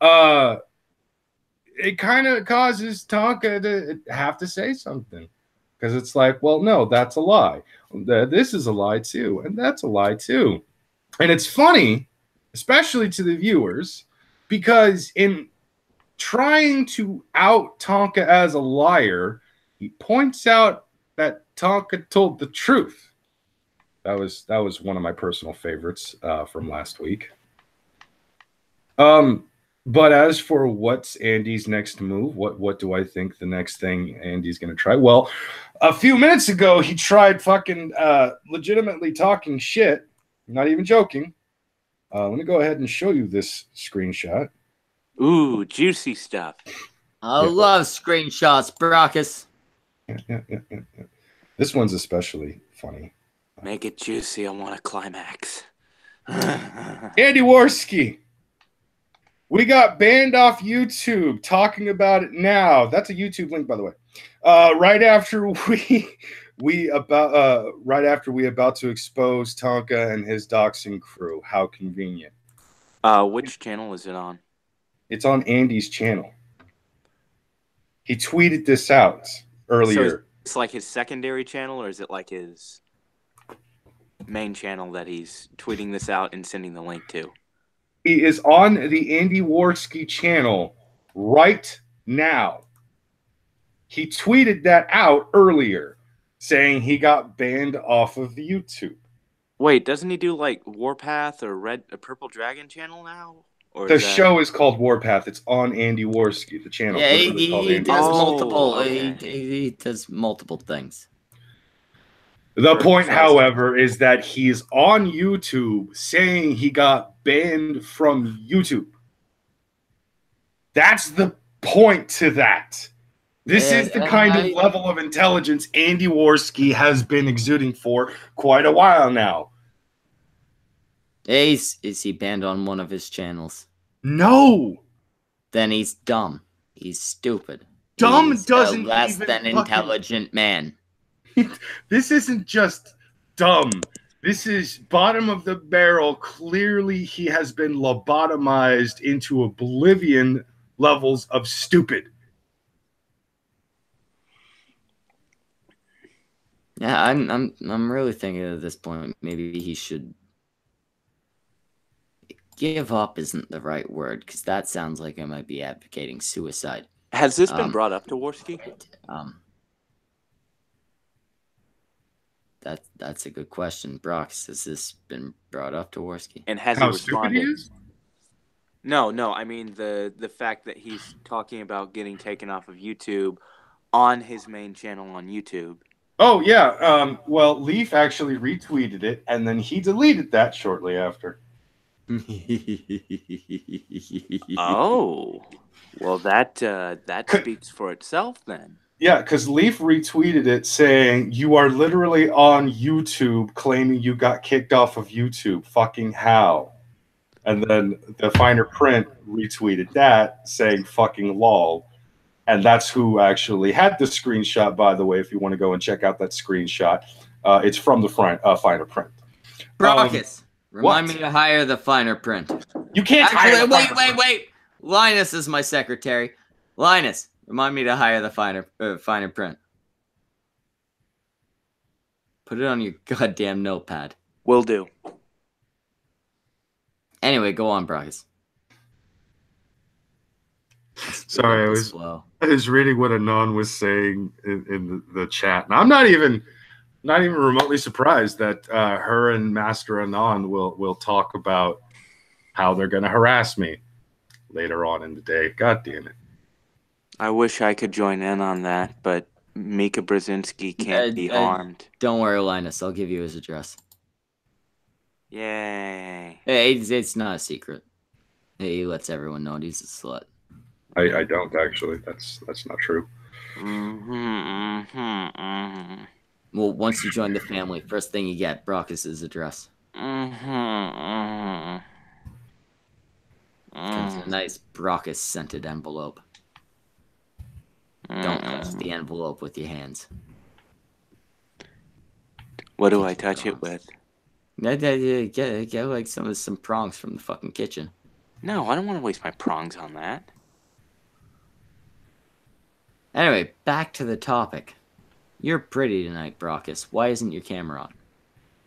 It kind of causes Tonka to have to say something because it's like, well, no, that's a lie. This is a lie too, and that's a lie too. And it's funny, especially to the viewers, because in trying to out Tonka as a liar, he points out that Tonka told the truth. That was one of my personal favorites from last week. But as for what's Andy's next move, what do I think the next thing Andy's going to try? Well, a few minutes ago, he tried fucking legitimately talking shit. Not even joking. Let me go ahead and show you this screenshot. Ooh, juicy stuff. I love screenshots, Brockus. Yeah. This one's especially funny. Make it juicy. I want a climax. Andy Warski. We got banned off YouTube. Talking about it now. That's a YouTube link, by the way. Right after we about to expose Tonka and his doxing crew. How convenient. Which channel is it on? It's on Andy's channel. He tweeted this out earlier. So it's like his secondary channel, or is it like his main channel that he's tweeting this out and sending the link to? He is on the Andy Warski channel right now. He tweeted that out earlier, saying he got banned off of YouTube. Wait, doesn't he do like Warpath or Purple Dragon channel now? Or the show is called Warpath. It's on Andy Warski, the channel. Yeah, he does multiple. Okay. He does multiple things. The point, however, is that he's on YouTube saying he got banned from YouTube. That's the point to that. This is the kind of level of intelligence Andy Worski has been exuding for quite a while now. Is he banned on one of his channels? No. Then he's dumb. He's stupid. Dumb he's doesn't a less even than intelligent man. This isn't just dumb. This is bottom of the barrel. Clearly, he has been lobotomized into oblivion levels of stupid. Yeah, I'm really thinking at this point maybe he should give up. Isn't the right word, because that sounds like I might be advocating suicide. Has this been brought up to Worski? That's a good question, Brox. Has this been brought up to Worski? And has How he responded? stupid he is? No. I mean the fact that he's talking about getting taken off of YouTube on his main channel on YouTube. Oh yeah. Well, Leaf actually retweeted it, and then he deleted that shortly after. Oh, well that speaks for itself then. Yeah, because Leaf retweeted it saying, "You are literally on YouTube claiming you got kicked off of YouTube. Fucking how?" And then the finer print retweeted that saying, "Fucking lol." And that's who actually had the screenshot, by the way, if you want to go and check out that screenshot. It's from the finer print. Brockus, remind me to hire the finer print. You can't hire the wait. Linus is my secretary. Linus, remind me to hire the finer print. Put it on your goddamn notepad. Will do. Anyway, go on, Brockus. Sorry, I was reading what Anon was saying in the chat, and I'm not even remotely surprised that her and Master Anon will talk about how they're going to harass me later on in the day. God damn it! I wish I could join in on that, but Mika Brzezinski can't be harmed. Don't worry, Linus. I'll give you his address. Yay! Hey, it's not a secret. He lets everyone know he's a slut. I don't actually. That's not true. Well, once you join the family, first thing you get, Brockus' address. Comes in a nice Brockus scented envelope. Don't touch the envelope with your hands. What do I touch it with? Get like some prongs from the fucking kitchen. No, I don't want to waste my prongs on that. Anyway, back to the topic. You're pretty tonight, Brockus. Why isn't your camera on?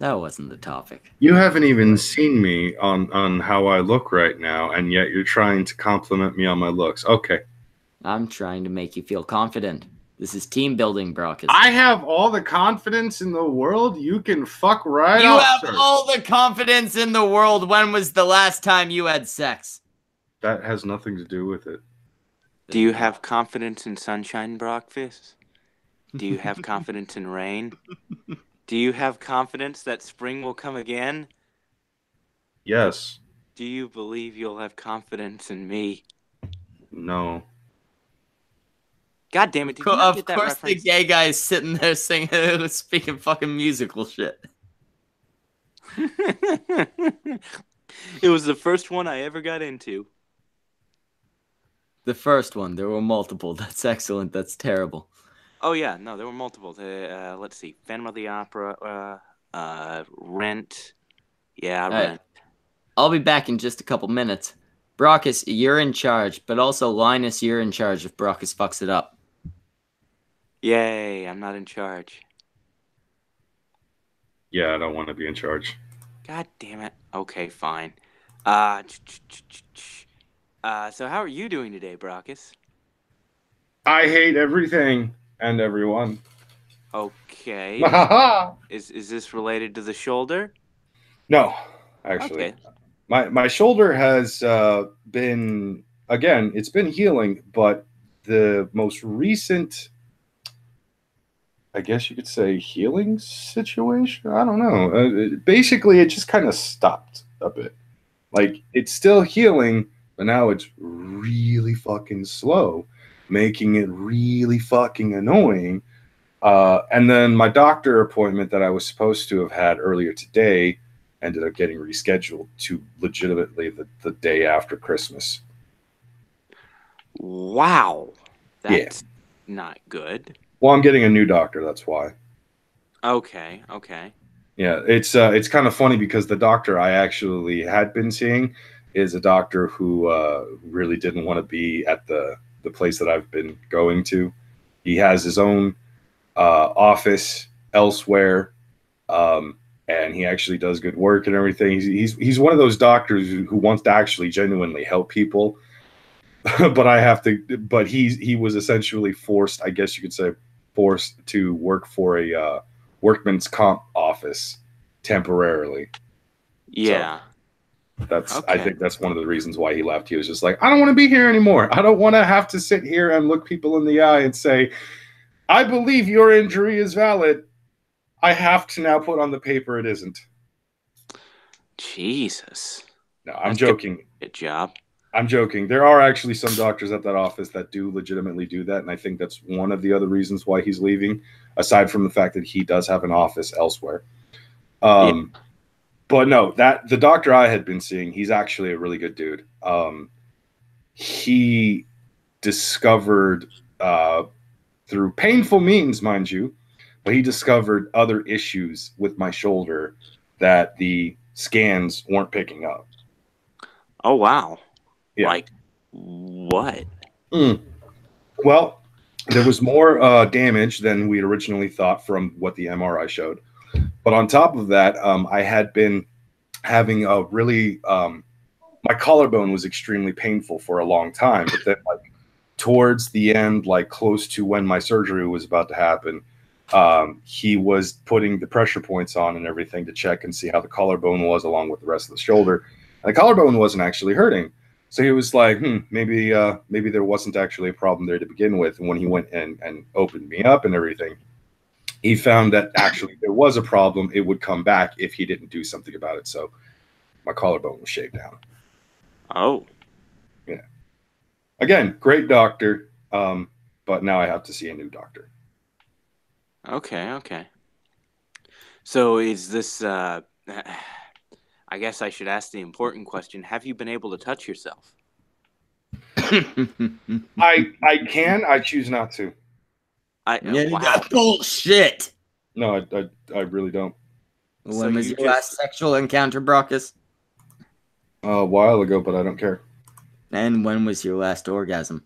That wasn't the topic. You haven't even seen me on how I look right now, and yet you're trying to compliment me on my looks. Okay. I'm trying to make you feel confident. This is team building, Brockus. I have all the confidence in the world. You can fuck right You off, have sir. all the confidence in the world. When was the last time you had sex? That has nothing to do with it. Do you have confidence in sunshine, Brockfist? Do you have confidence in rain? Do you have confidence that spring will come again? Yes. Do you believe you'll have confidence in me? No. God damn it! Did you not get that Of course, reference? the gay guy is sitting there singing, speaking fucking musical shit. It was the first one I ever got into. The first one, there were multiple. That's excellent. That's terrible. Oh yeah, no, there were multiple. Let's see, Phantom of the Opera, Rent. Yeah, Rent. I'll be back in just a couple minutes. Brockus, you're in charge, but also Linus, you're in charge if Brockus fucks it up. Yay, I'm not in charge. Yeah, I don't want to be in charge. God damn it. Okay, fine. So how are you doing today, Brockus? I hate everything and everyone. Okay. Is this related to the shoulder? No, actually. Okay. My shoulder has been, again, it's been healing, but the most recent, I guess you could say, healing situation? I don't know. Basically, it just kind of stopped a bit. Like, it's still healing, but now it's really fucking slow. making it really fucking annoying. And then my doctor appointment that I was supposed to have had earlier today ended up getting rescheduled to legitimately the day after Christmas. Wow. That's not good. Well, I'm getting a new doctor, that's why. Okay, okay. Yeah, it's kind of funny because the doctor I actually had been seeing is a doctor who really didn't want to be at the place that I've been going to. He has his own office elsewhere, and he actually does good work and everything. He's one of those doctors who wants to actually genuinely help people, but I have to. But he was essentially forced, I guess you could say, forced to work for a workman's comp office temporarily. Yeah. So that's Okay. I think that's one of the reasons why he left. He was just like, I don't want to be here anymore. I don't want to have to sit here and look people in the eye and say, I believe your injury is valid. I have to now put on the paper it isn't. Jesus. No, I'm That's joking. Good job. I'm joking. There are actually some doctors at that office that do legitimately do that, and I think that's one of the other reasons why he's leaving, aside from the fact that he does have an office elsewhere. But no, that the doctor I had been seeing, he's actually a really good dude. He discovered through painful means, mind you, but he discovered other issues with my shoulder that the scans weren't picking up. Oh, wow. Yeah. Like, what? Well, there was more damage than we originally thought from what the MRI showed. But on top of that, I had been having a really my collarbone was extremely painful for a long time. But then, like towards the end, like close to when my surgery was about to happen, he was putting the pressure points on and everything to check and see how the collarbone was along with the rest of the shoulder. And the collarbone wasn't actually hurting. So he was like, maybe there wasn't actually a problem there to begin with. And when he went and opened me up and everything, he found that actually there was a problem. It would come back if he didn't do something about it. So my collarbone was shaved down. Oh. Yeah. Again, great doctor, but now I have to see a new doctor. Okay, okay. So is this, I guess I should ask the important question. Have you been able to touch yourself? I can. I choose not to. Wow. Bullshit. No, I really don't. When was your last sexual encounter, Brockus? A while ago, but I don't care. And when was your last orgasm?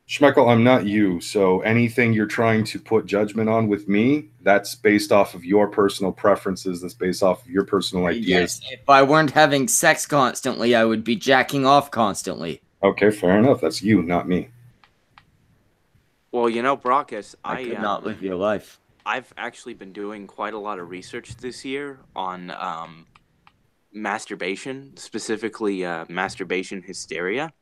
Schmeckel, I'm not you, so anything you're trying to put judgment on with me, that's based off of your personal preferences, that's based off of your personal ideas. Yes, if I weren't having sex constantly, I would be jacking off constantly. Okay, fair enough. That's you, not me. Well, you know, Brockus, I could not live your life. I've actually been doing quite a lot of research this year on masturbation, specifically masturbation hysteria.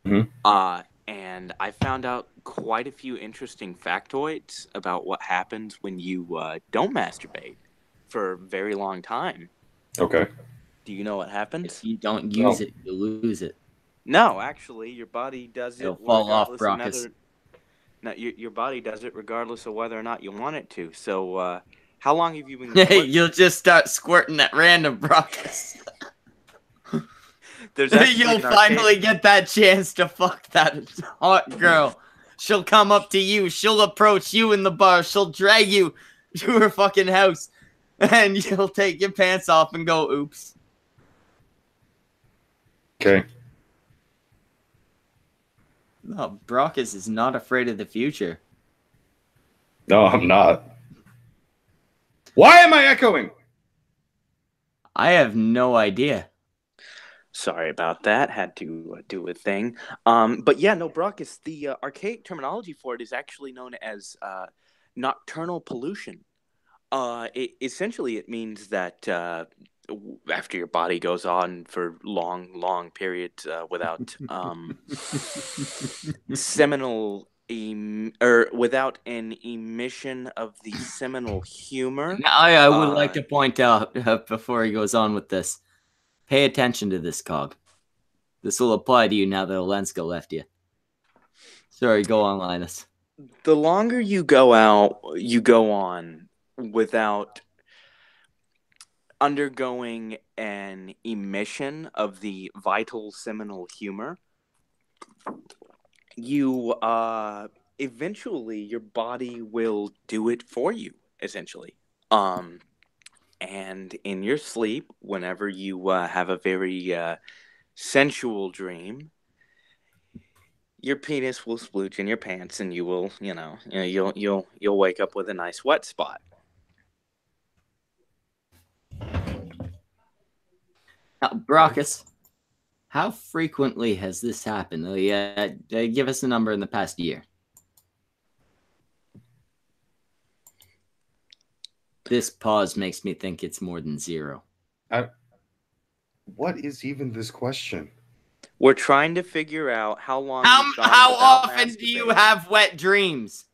Mm-hmm. And I found out quite a few interesting factoids about what happens when you don't masturbate for a very long time. Okay. Do you know what happens? If you don't use it, you lose it. No, actually, your body does it. It'll fall off, Brockus. No, your body does it regardless of whether or not you want it to. So, how long have you been? You'll just start squirting at random, Brockus. You'll finally get that chance to fuck that hot girl. She'll come up to you. She'll approach you in the bar. She'll drag you to her fucking house. And you'll take your pants off and go, oops. Okay. No, Brockus is not afraid of the future. No, I'm not. Why am I echoing? I have no idea. Sorry about that. Had to do a thing. But yeah, no, Brockus, the archaic terminology for it is actually known as nocturnal pollution. Essentially, it means that after your body goes on for long periods without seminal or without an emission of the seminal humor. Now, I would like to point out before he goes on with this, pay attention to this, Cog. This will apply to you now that Olenska left you. Sorry, go on, Linus. The longer you go on without undergoing an emission of the vital seminal humor, you eventually your body will do it for you, essentially. And in your sleep, whenever you have a very sensual dream, your penis will splooge in your pants, and you will, you'll wake up with a nice wet spot. Now, Brockus, how frequently has this happened? Give us a number in the past year. This pause makes me think it's more than 0. What is even this question? We're trying to figure out how long. How often do you have wet dreams?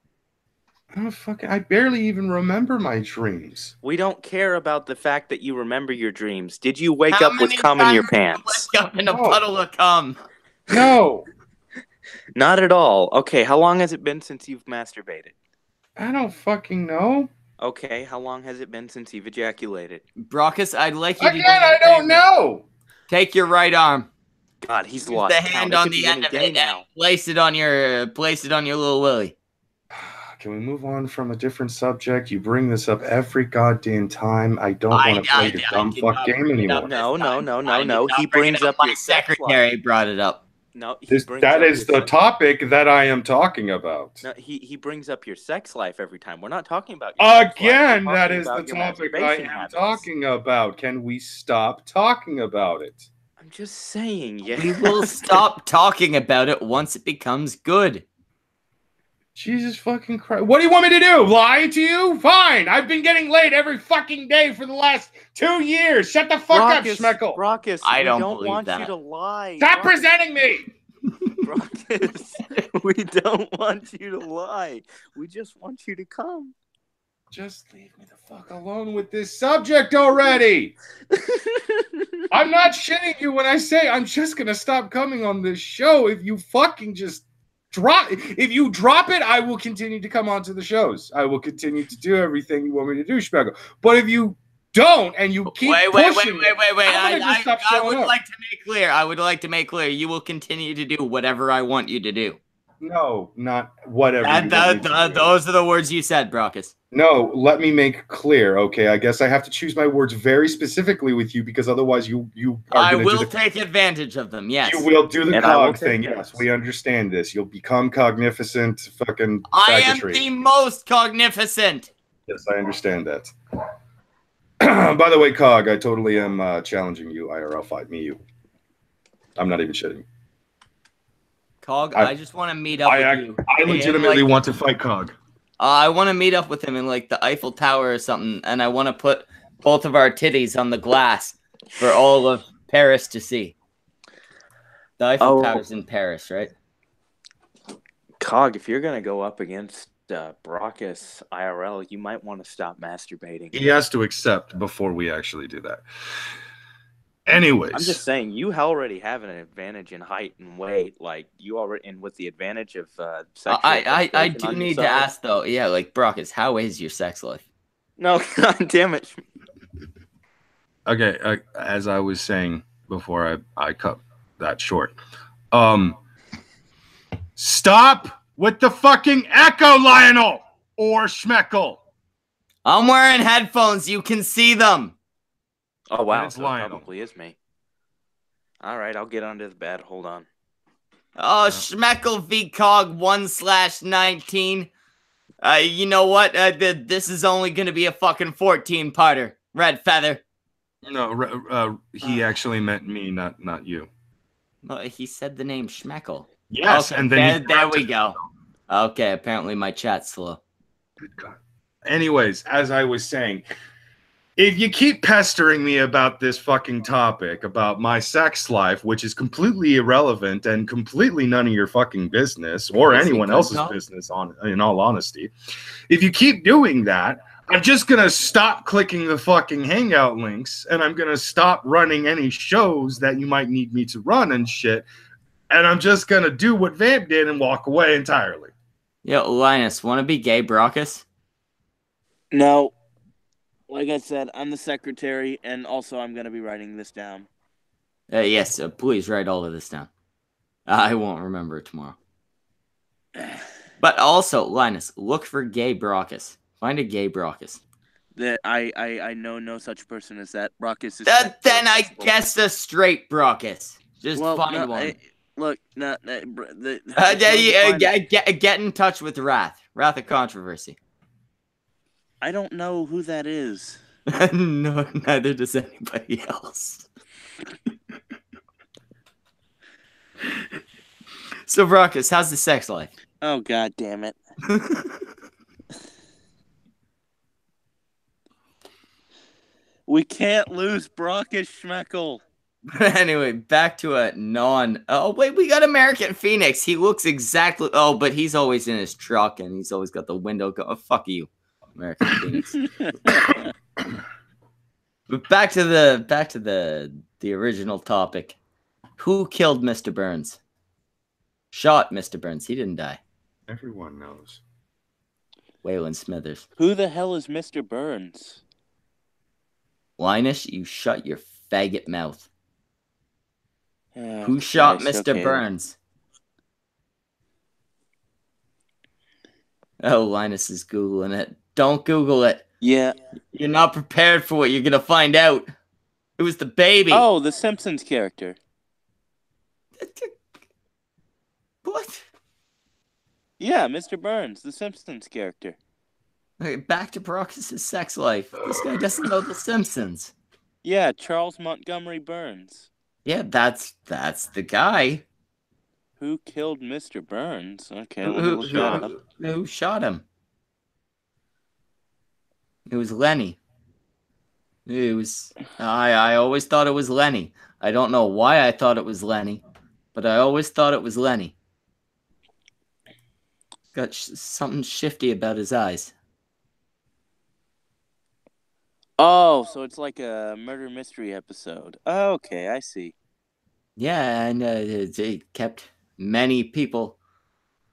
I barely even remember my dreams. We don't care about the fact that you remember your dreams. Did you wake up with cum in your pants? Wake up in a puddle of cum. No. Not at all. Okay, how long has it been since you've masturbated? I don't fucking know. Okay, how long has it been since you've ejaculated? Brockus, I'd like you to... Again, I don't know. Take your right arm. God, he's Use lost the hand on the end of it now. Place it on your little willy. Can we move on from a different subject? You bring this up every goddamn time. I don't want to play your dumb fuck game anymore. No. He brings up my secretary brought it up. No, that is the topic that I am talking about. No, he brings up your sex life every time. We're not talking about your again. That is the topic I am talking about. Can we stop talking about it? I'm just saying. Yeah, we will stop talking about it once it becomes good. Jesus fucking Christ. What do you want me to do? Lie to you? Fine. I've been getting laid every fucking day for the last 2 years. Shut the fuck up, Schmeckle. Brockus, I don't want that. you to lie. Stop presenting me. Brockus, we don't want you to lie. We just want you to come. Just leave me the fuck alone with this subject already. I'm not shitting you when I say I'm just going to stop coming on this show if you fucking just if you drop it, I will continue to come onto the shows. I will continue to do everything you want me to do, Schmeckle. But if you don't and you keep pushing, I would like to make clear. I would like to make clear. You will continue to do whatever I want you to do. No, not whatever. Those are the words you said, Brockus. No, let me make clear. Okay, I guess I have to choose my words very specifically with you because otherwise you are. I will take advantage of them. Yes, you will do the cog thing. Yes, we understand this. You'll become cognificent. Fucking. I am the most cognificent. Yes, I understand that. By the way, Cog, I totally am challenging you. IRL fight me, you. I'm not even shitting. Cog, I just want to meet up with you. I legitimately want to fight Cog. I want to meet up with him in like the Eiffel Tower or something, and I want to put both of our titties on the glass for all of Paris to see. The Eiffel Tower's in Paris, right? Cog, if you're gonna go up against Brockus IRL, you might want to stop masturbating. He has to accept before we actually do that. Anyways, I'm just saying you already have an advantage in height and weight, like you already, and with the advantage of sexual. I do need to ask though, yeah, like Brockus, how is your sex life? No, God damn it. Okay, as I was saying before, I cut that short. Stop with the fucking echo, Lionel or Schmeckle. I'm wearing headphones. You can see them. Oh, wow. It's probably is me. All right, I'll get under the bed. Hold on. Oh, Schmeckle v. Cog 1/19. You know what? This is only going to be a fucking 14-parter. Red Feather. No, he actually meant me, not you. Well, he said the name Schmeckle. Yes, okay, and then there we go. Okay, apparently my chat's slow. Good God. Anyways, as I was saying, if you keep pestering me about this fucking topic, about my sex life, which is completely irrelevant and completely none of your fucking business or anyone else's business, in all honesty, if you keep doing that, I'm just going to stop clicking the fucking Hangout links and I'm going to stop running any shows that you might need me to run and shit and I'm just gonna do what Vamp did and walk away entirely. Yo, Linus, want to be gay, Brockus? No. Like I said, I'm the secretary, and also I'm going to be writing this down. Yes, please write all of this down. I won't remember it tomorrow. But also, Linus, look for gay Brockus. Find a gay Brockus. That I know no such person as that. Brockus is Then I guess a straight Brockus. Just find one. Get in touch with Wrath. Wrath of Controversy. I don't know who that is. No, neither does anybody else. So, Brockus, how's the sex life? Oh, God damn it. We can't lose Brockus Schmeckle. Anyway, back to a non... Oh, wait, we got American Phoenix. He looks exactly... Oh, but he's always in his truck, and he's always got the window... Oh, fuck you, American Phoenix. But back to the original topic. Who killed Mr. Burns? Shot Mr. Burns. He didn't die. Everyone knows. Waylon Smithers. Who the hell is Mr. Burns? Linus, you shut your faggot mouth. Oh, Who shot Christ, Mr. okay. Burns? Oh, Linus is Googling it. Don't Google it. Yeah. You're not prepared for what you're going to find out. It was the baby. Oh, the Simpsons character. What? Yeah, Mr. Burns, the Simpsons character. Okay, back to Brockus' sex life. This guy doesn't know The Simpsons. Yeah, Charles Montgomery Burns. Yeah, that's the guy. Who killed Mr. Burns? Okay, let me look that up. Who shot him? It was Lenny. It was... I always thought it was Lenny. I don't know why I thought it was Lenny, but I always thought it was Lenny. Got something shifty about his eyes. Oh, so it's like a murder mystery episode. Oh, okay, I see. Yeah, and it kept many people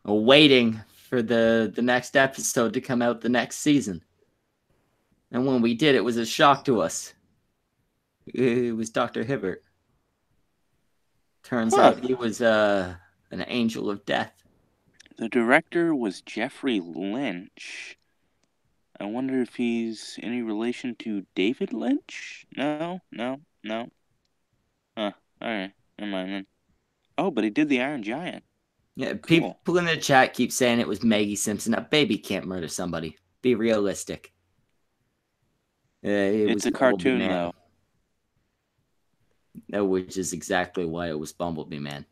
waiting for the next episode to come out the next season. And when we did, it was a shock to us. It was Dr. Hibbert. Turns out he was an angel of death. The director was Jeffrey Lynch. I wonder if he's any relation to David Lynch? No. Huh, alright, never mind then. Oh, but he did The Iron Giant. Yeah, Cool. People in the chat keep saying it was Maggie Simpson. A baby can't murder somebody. Be realistic. It's a cartoon, though. Which is exactly why it was Bumblebee Man.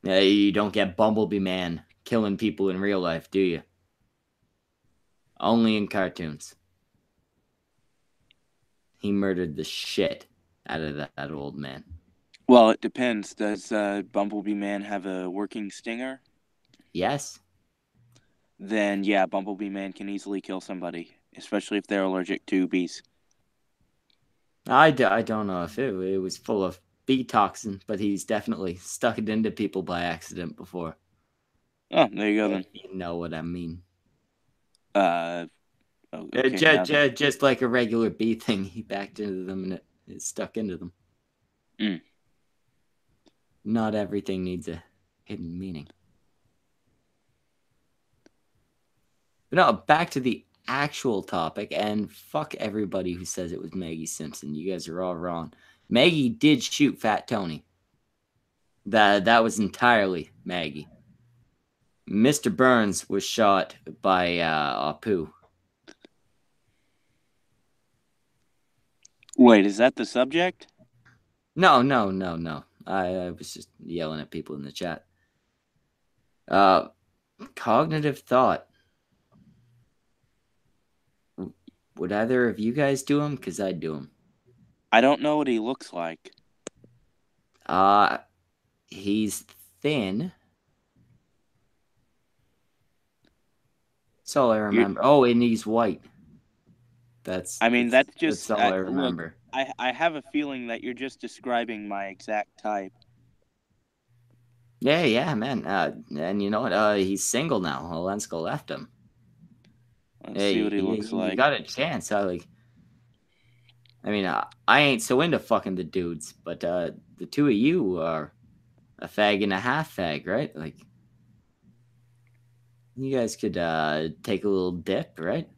You don't get Bumblebee Man killing people in real life, do you? Only in cartoons. He murdered the shit out of that old man. Well, it depends. Does Bumblebee Man have a working stinger? Yes. Then, yeah, Bumblebee Man can easily kill somebody, especially if they're allergic to bees. I don't know if it was full of bee toxin, but he's definitely stuck it into people by accident before. Oh, there you go then. You know what I mean. Okay, just like a regular bee thing, he backed into them and it stuck into them. Mm. Not everything needs a hidden meaning. But no, back to the actual topic, and fuck everybody who says it was Maggie Simpson. You guys are all wrong. Maggie did shoot Fat Tony. That was entirely Maggie. Mr. Burns was shot by Apu. Wait, is that the subject? No. I was just yelling at people in the chat. Cognitive thought. Would either of you guys do him? Because I'd do him. I don't know what he looks like. He's thin. That's all I remember. Oh, and he's white. That's all I remember. I have a feeling that you're just describing my exact type. Yeah, man. And you know what? He's single now. Olenska left him. Let's see what he looks You like. got a chance. I mean, I ain't so into fucking the dudes, but the two of you are a fag and a half fag, right? Like, you guys could take a little dip, right?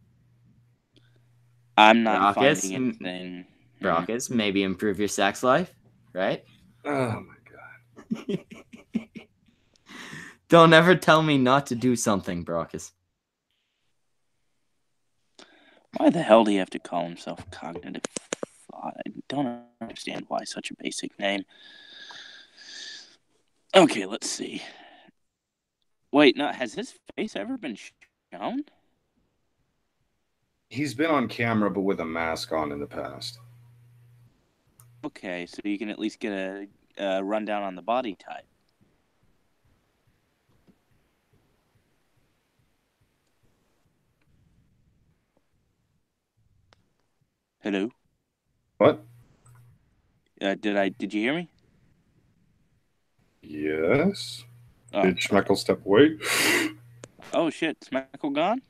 I'm not Brockus, finding anything. Brockus, maybe improve your sex life, right? Oh my god. Don't ever tell me not to do something, Brockus. Why the hell do you have to call himself Cognitive? I don't understand why such a basic name. Okay, let's see. Wait, no, has his face ever been shown? He's been on camera, but with a mask on in the past. Okay, so you can at least get a rundown on the body type. Hello? What? Did you hear me? Yes. Oh, Did Schmeckle step away? oh shit, Smackle gone?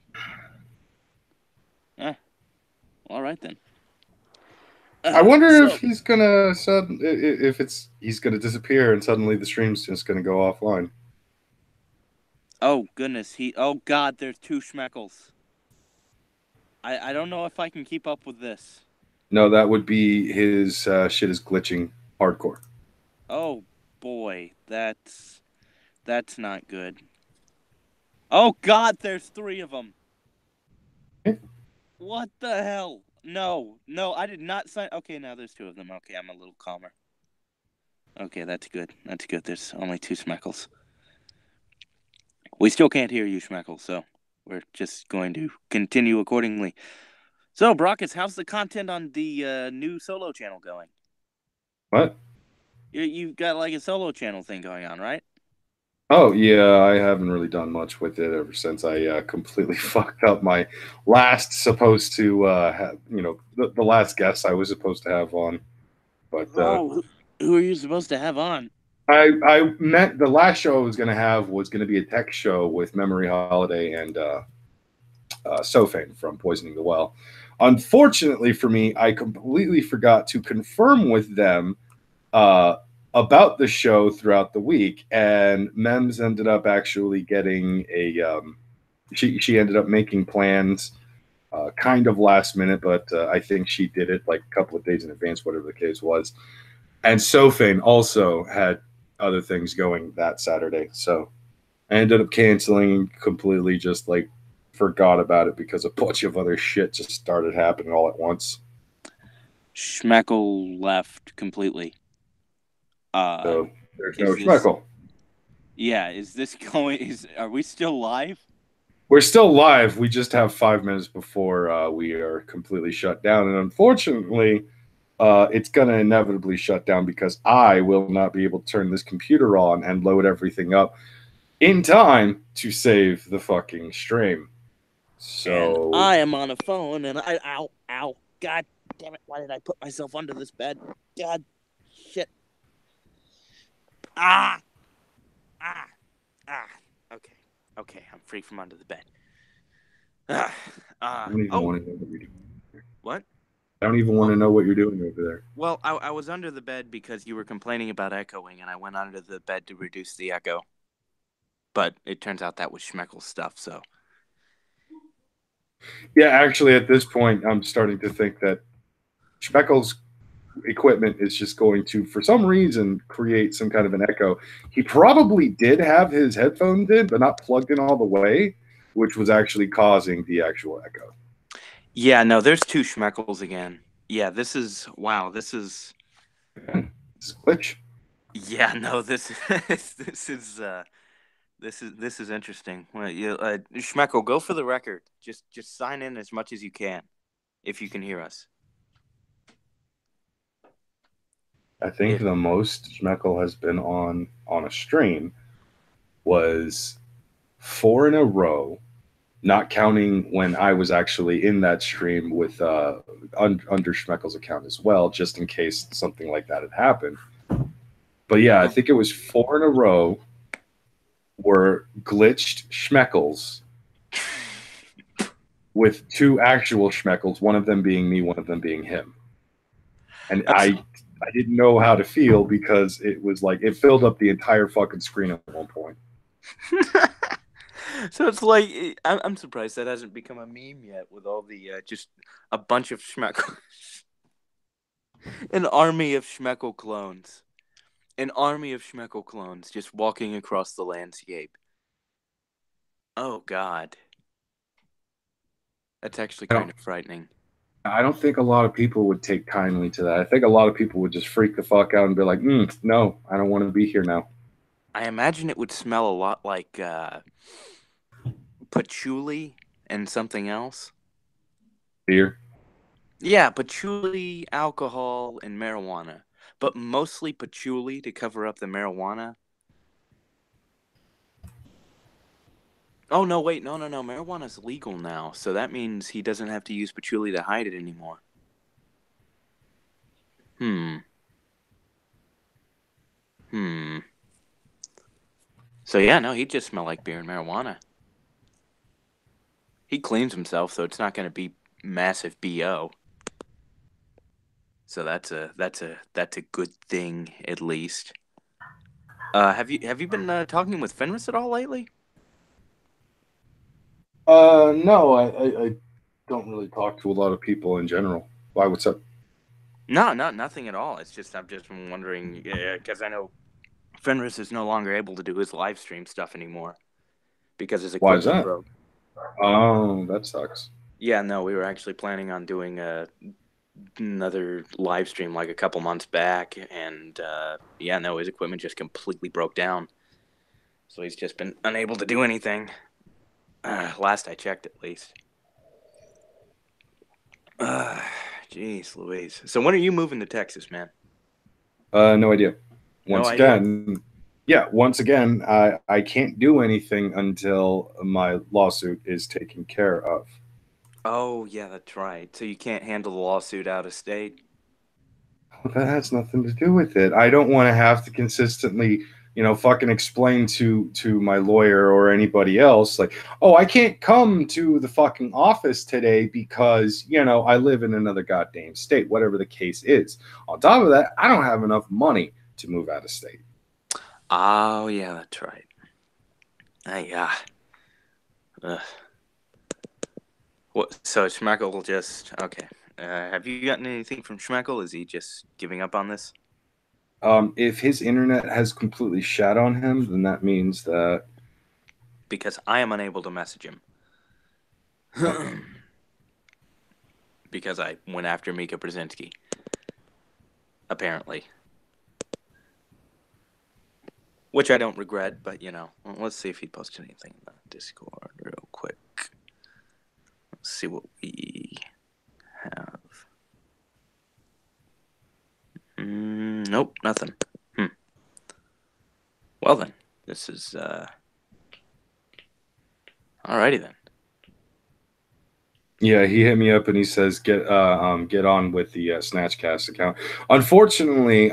All right then. I wonder if he's gonna he's gonna disappear and suddenly the stream's just gonna go offline. Oh goodness, oh god, there's two Schmeckles. I don't know if I can keep up with this. No, that would be his shit is glitching hardcore. Oh boy, that's not good. Oh god, there's three of them. What the hell? No, I did not sign. Okay, now there's two of them. Okay, I'm a little calmer. Okay, that's good. That's good. There's only two Schmeckles. We still can't hear you, Schmeckle, so we're just going to continue accordingly. So, Brockus, how's the content on the new solo channel going? What? You've got like a solo channel thing going on, right? Oh yeah, I haven't really done much with it ever since I completely fucked up my last supposed to have, the last guest I was supposed to have on. But who are you supposed to have on? I meant the last show I was going to have was going to be a tech show with Memory Holiday and Sofane from Poisoning the Well. Unfortunately for me, I completely forgot to confirm with them about the show throughout the week, and Mems ended up actually getting she ended up making plans kind of last minute, but I think she did it like a couple of days in advance, whatever the case was. And Sofane also had other things going that Saturday, so I ended up canceling completely, just like forgot about it because a bunch of other shit just started happening all at once. Schmeckle left completely. So there's no Schmeckle. Yeah, is this going? Are we still live? We're still live. We just have 5 minutes before we are completely shut down, and unfortunately, it's going to inevitably shut down because I will not be able to turn this computer on and load everything up in time to save the fucking stream. So and I am on a phone, and ow, god damn it! Why did I put myself under this bed? God, shit. Okay, I'm free from under the bed. I don't even want to know what you're doing. What? I don't even want to know what you're doing over there. Well, I was under the bed because you were complaining about echoing, and I went under the bed to reduce the echo. But it turns out that was Schmeckle's stuff, so. Yeah, actually, at this point, I'm starting to think that Schmeckle's equipment is just going to, for some reason, create some kind of an echo. He probably did have his headphones in, but not plugged in all the way, which was actually causing the actual echo. Yeah, no, there's two Schmeckles again. Yeah, this is glitch. Yeah, no, this is interesting. Well, Schmeckle, go for the record. Just sign in as much as you can, if you can hear us. I think the most Schmeckle has been on a stream was 4 in a row not counting when I was actually in that stream with under Schmeckel's account as well, just in case something like that had happened. But yeah, I think it was 4 in a row were glitched Schmeckles with 2 actual Schmeckles, one of them being me, one of them being him. And I didn't know how to feel because it was like it filled up the entire fucking screen at one point. So it's like I'm surprised that hasn't become a meme yet with all the just a bunch of Schmeckle, an army of Schmeckle clones, just walking across the landscape. Oh God, that's actually kind of frightening. I don't think a lot of people would take kindly to that. I think a lot of people would just freak the fuck out and be like, no, I don't want to be here now. I imagine it would smell a lot like patchouli and something else. Beer? Yeah, patchouli, alcohol, and marijuana. But mostly patchouli to cover up the marijuana. Oh, no, wait, no. Marijuana's legal now, so that means he doesn't have to use patchouli to hide it anymore. So, yeah, no, he'd just smell like beer and marijuana. He cleans himself, so it's not going to be massive BO. So that's a good thing, at least. Have you been talking with Fenris at all lately? No, I don't really talk to a lot of people in general. Why? What's up? No, nothing at all. It's just I'm just wondering because I know Fenris is no longer able to do his live stream stuff anymore because his Why is equipment that? broke. Oh, that sucks. Yeah, no, we were actually planning on doing another live stream like a couple months back, and yeah, no, his equipment just completely broke down, so he's just been unable to do anything. Last I checked, at least. Jeez Louise. So when are you moving to Texas, man? No idea. No Once idea. again, once again, I can't do anything until my lawsuit is taken care of. Oh, yeah, that's right. So you can't handle the lawsuit out of state? That has nothing to do with it. I don't want to have to consistently, fucking explain to my lawyer or anybody else like, oh, I can't come to the fucking office today because, I live in another goddamn state, whatever the case is. On top of that, I don't have enough money to move out of state. Oh, yeah, that's right. Yeah. What? So Schmeckle will just okay. Have you gotten anything from Schmeckle? Is he just giving up on this? If his internet has completely shat on him, then that means that Because I am unable to message him. okay. Because I went after Mika Brzezinski. Apparently. Which I don't regret, but let's see if he posted anything in the Discord real quick. Let's see what we have. Nope, nothing. Well then, this is alrighty then. Yeah, he hit me up and he says get on with the Snatchcast account. Unfortunately,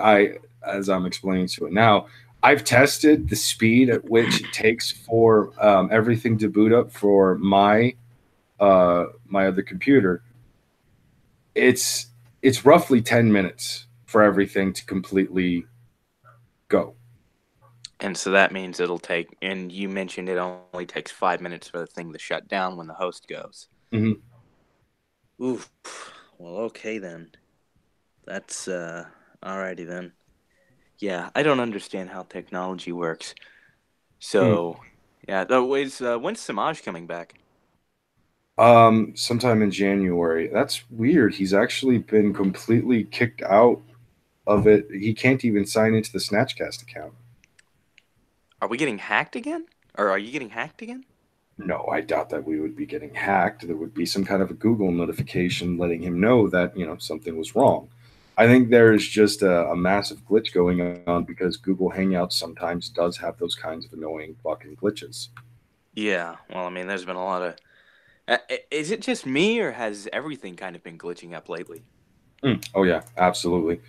as I'm explaining to it now, I've tested the speed at which it takes for everything to boot up for my other computer. It's roughly 10 minutes for everything to completely go. And so that means it'll take, and you mentioned it only takes 5 minutes for the thing to shut down when the host goes. Mm-hmm. Oof. Well, okay then. That's, alrighty then. Yeah, I don't understand how technology works. So, yeah. When's Semaj coming back? Sometime in January. That's weird. He's actually been completely kicked out of it. He can't even sign into the Snatchcast account. Are we getting hacked again? Or are you getting hacked again? No, I doubt that we would be getting hacked. There would be some kind of a Google notification letting him know that, something was wrong. I think there's just a massive glitch going on because Google Hangouts sometimes does have those kinds of annoying fucking glitches. Yeah, well, I mean, there's been a lot of Is it just me, or has everything kind of been glitching up lately? Oh yeah, absolutely.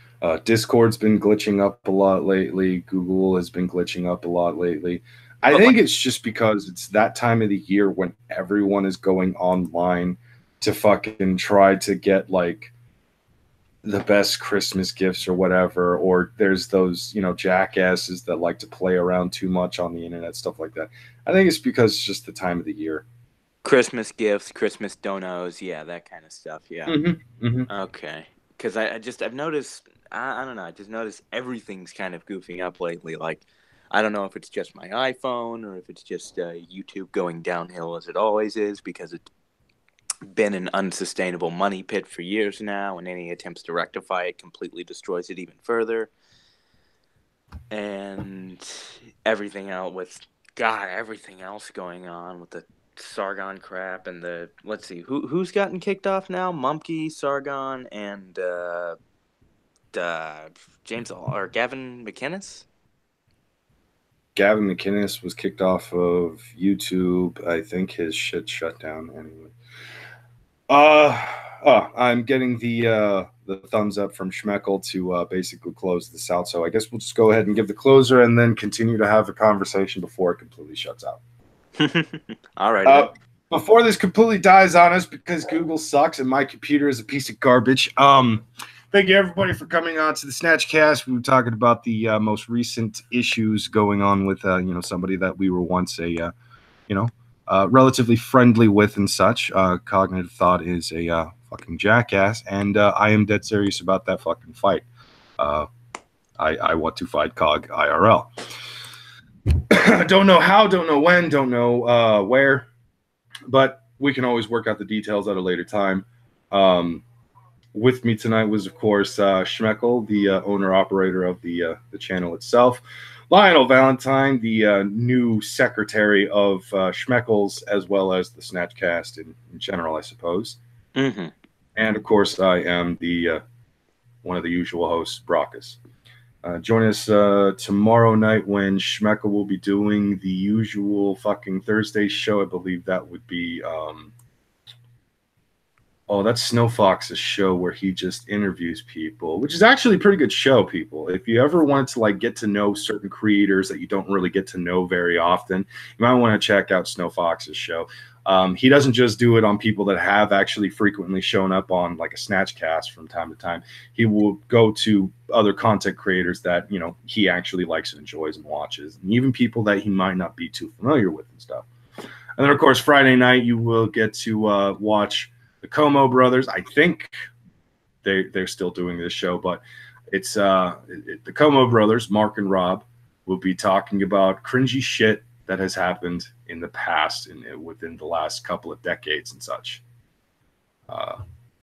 Discord's been glitching up a lot lately. Google has been glitching up a lot lately. I But think like, it's just because it's that time of the year when everyone is going online to fucking try to get like the best Christmas gifts or whatever, or there's those, jackasses that like to play around too much on the internet, stuff like that. I think it's because it's just the time of the year. Christmas gifts, Christmas donos, yeah, that kind of stuff. Yeah. Mm-hmm. Okay. Because I've noticed, I don't know, I just noticed everything's kind of goofing up lately. Like, I don't know if it's just my iPhone or if it's just YouTube going downhill as it always is, because it's been an unsustainable money pit for years now, and any attempts to rectify it completely destroys it even further. And everything else with, God, everything else going on with the Sargon crap and the, let's see, who's gotten kicked off now? Mumkey, Sargon, and James or Gavin McInnes. Gavin McInnes was kicked off of YouTube. I think his shit shut down anyway. I'm getting the thumbs up from Schmeckel to basically close this out. So I guess we'll just go ahead and give the closer and then continue to have the conversation before it completely shuts out. All right. Before this completely dies on us because Google sucks and my computer is a piece of garbage. Thank you everybody for coming on to the Snatchcast. We were talking about the most recent issues going on with somebody that we were once a relatively friendly with and such. Cognitive Thought is a fucking jackass, and I am dead serious about that fucking fight. I want to fight Cog IRL. Don't know how, don't know when, don't know where, but we can always work out the details at a later time. With me tonight was, of course, Schmeckel, the owner-operator of the channel itself. Lionel Valentine, the new secretary of Schmeckles, as well as the Snatchcast in general, I suppose. Mm-hmm. And, of course, I am the one of the usual hosts, Brockus. Join us tomorrow night when Schmeckel will be doing the usual fucking Thursday show. I believe that would be... Oh, that's Snow Fox's show where he just interviews people, which is actually a pretty good show, people. If you ever want to like get to know certain creators that you don't really get to know very often, you might want to check out Snow Fox's show. He doesn't just do it on people that have actually frequently shown up on like a Snatchcast from time to time. He will go to other content creators that, he actually likes and enjoys and watches, and even people that he might not be too familiar with and stuff. And then, of course, Friday night, you will get to watch the Como brothers. I think they're still doing this show, but it's the Como brothers, Mark and Rob, will be talking about cringy shit that has happened in the past and within the last couple of decades and such.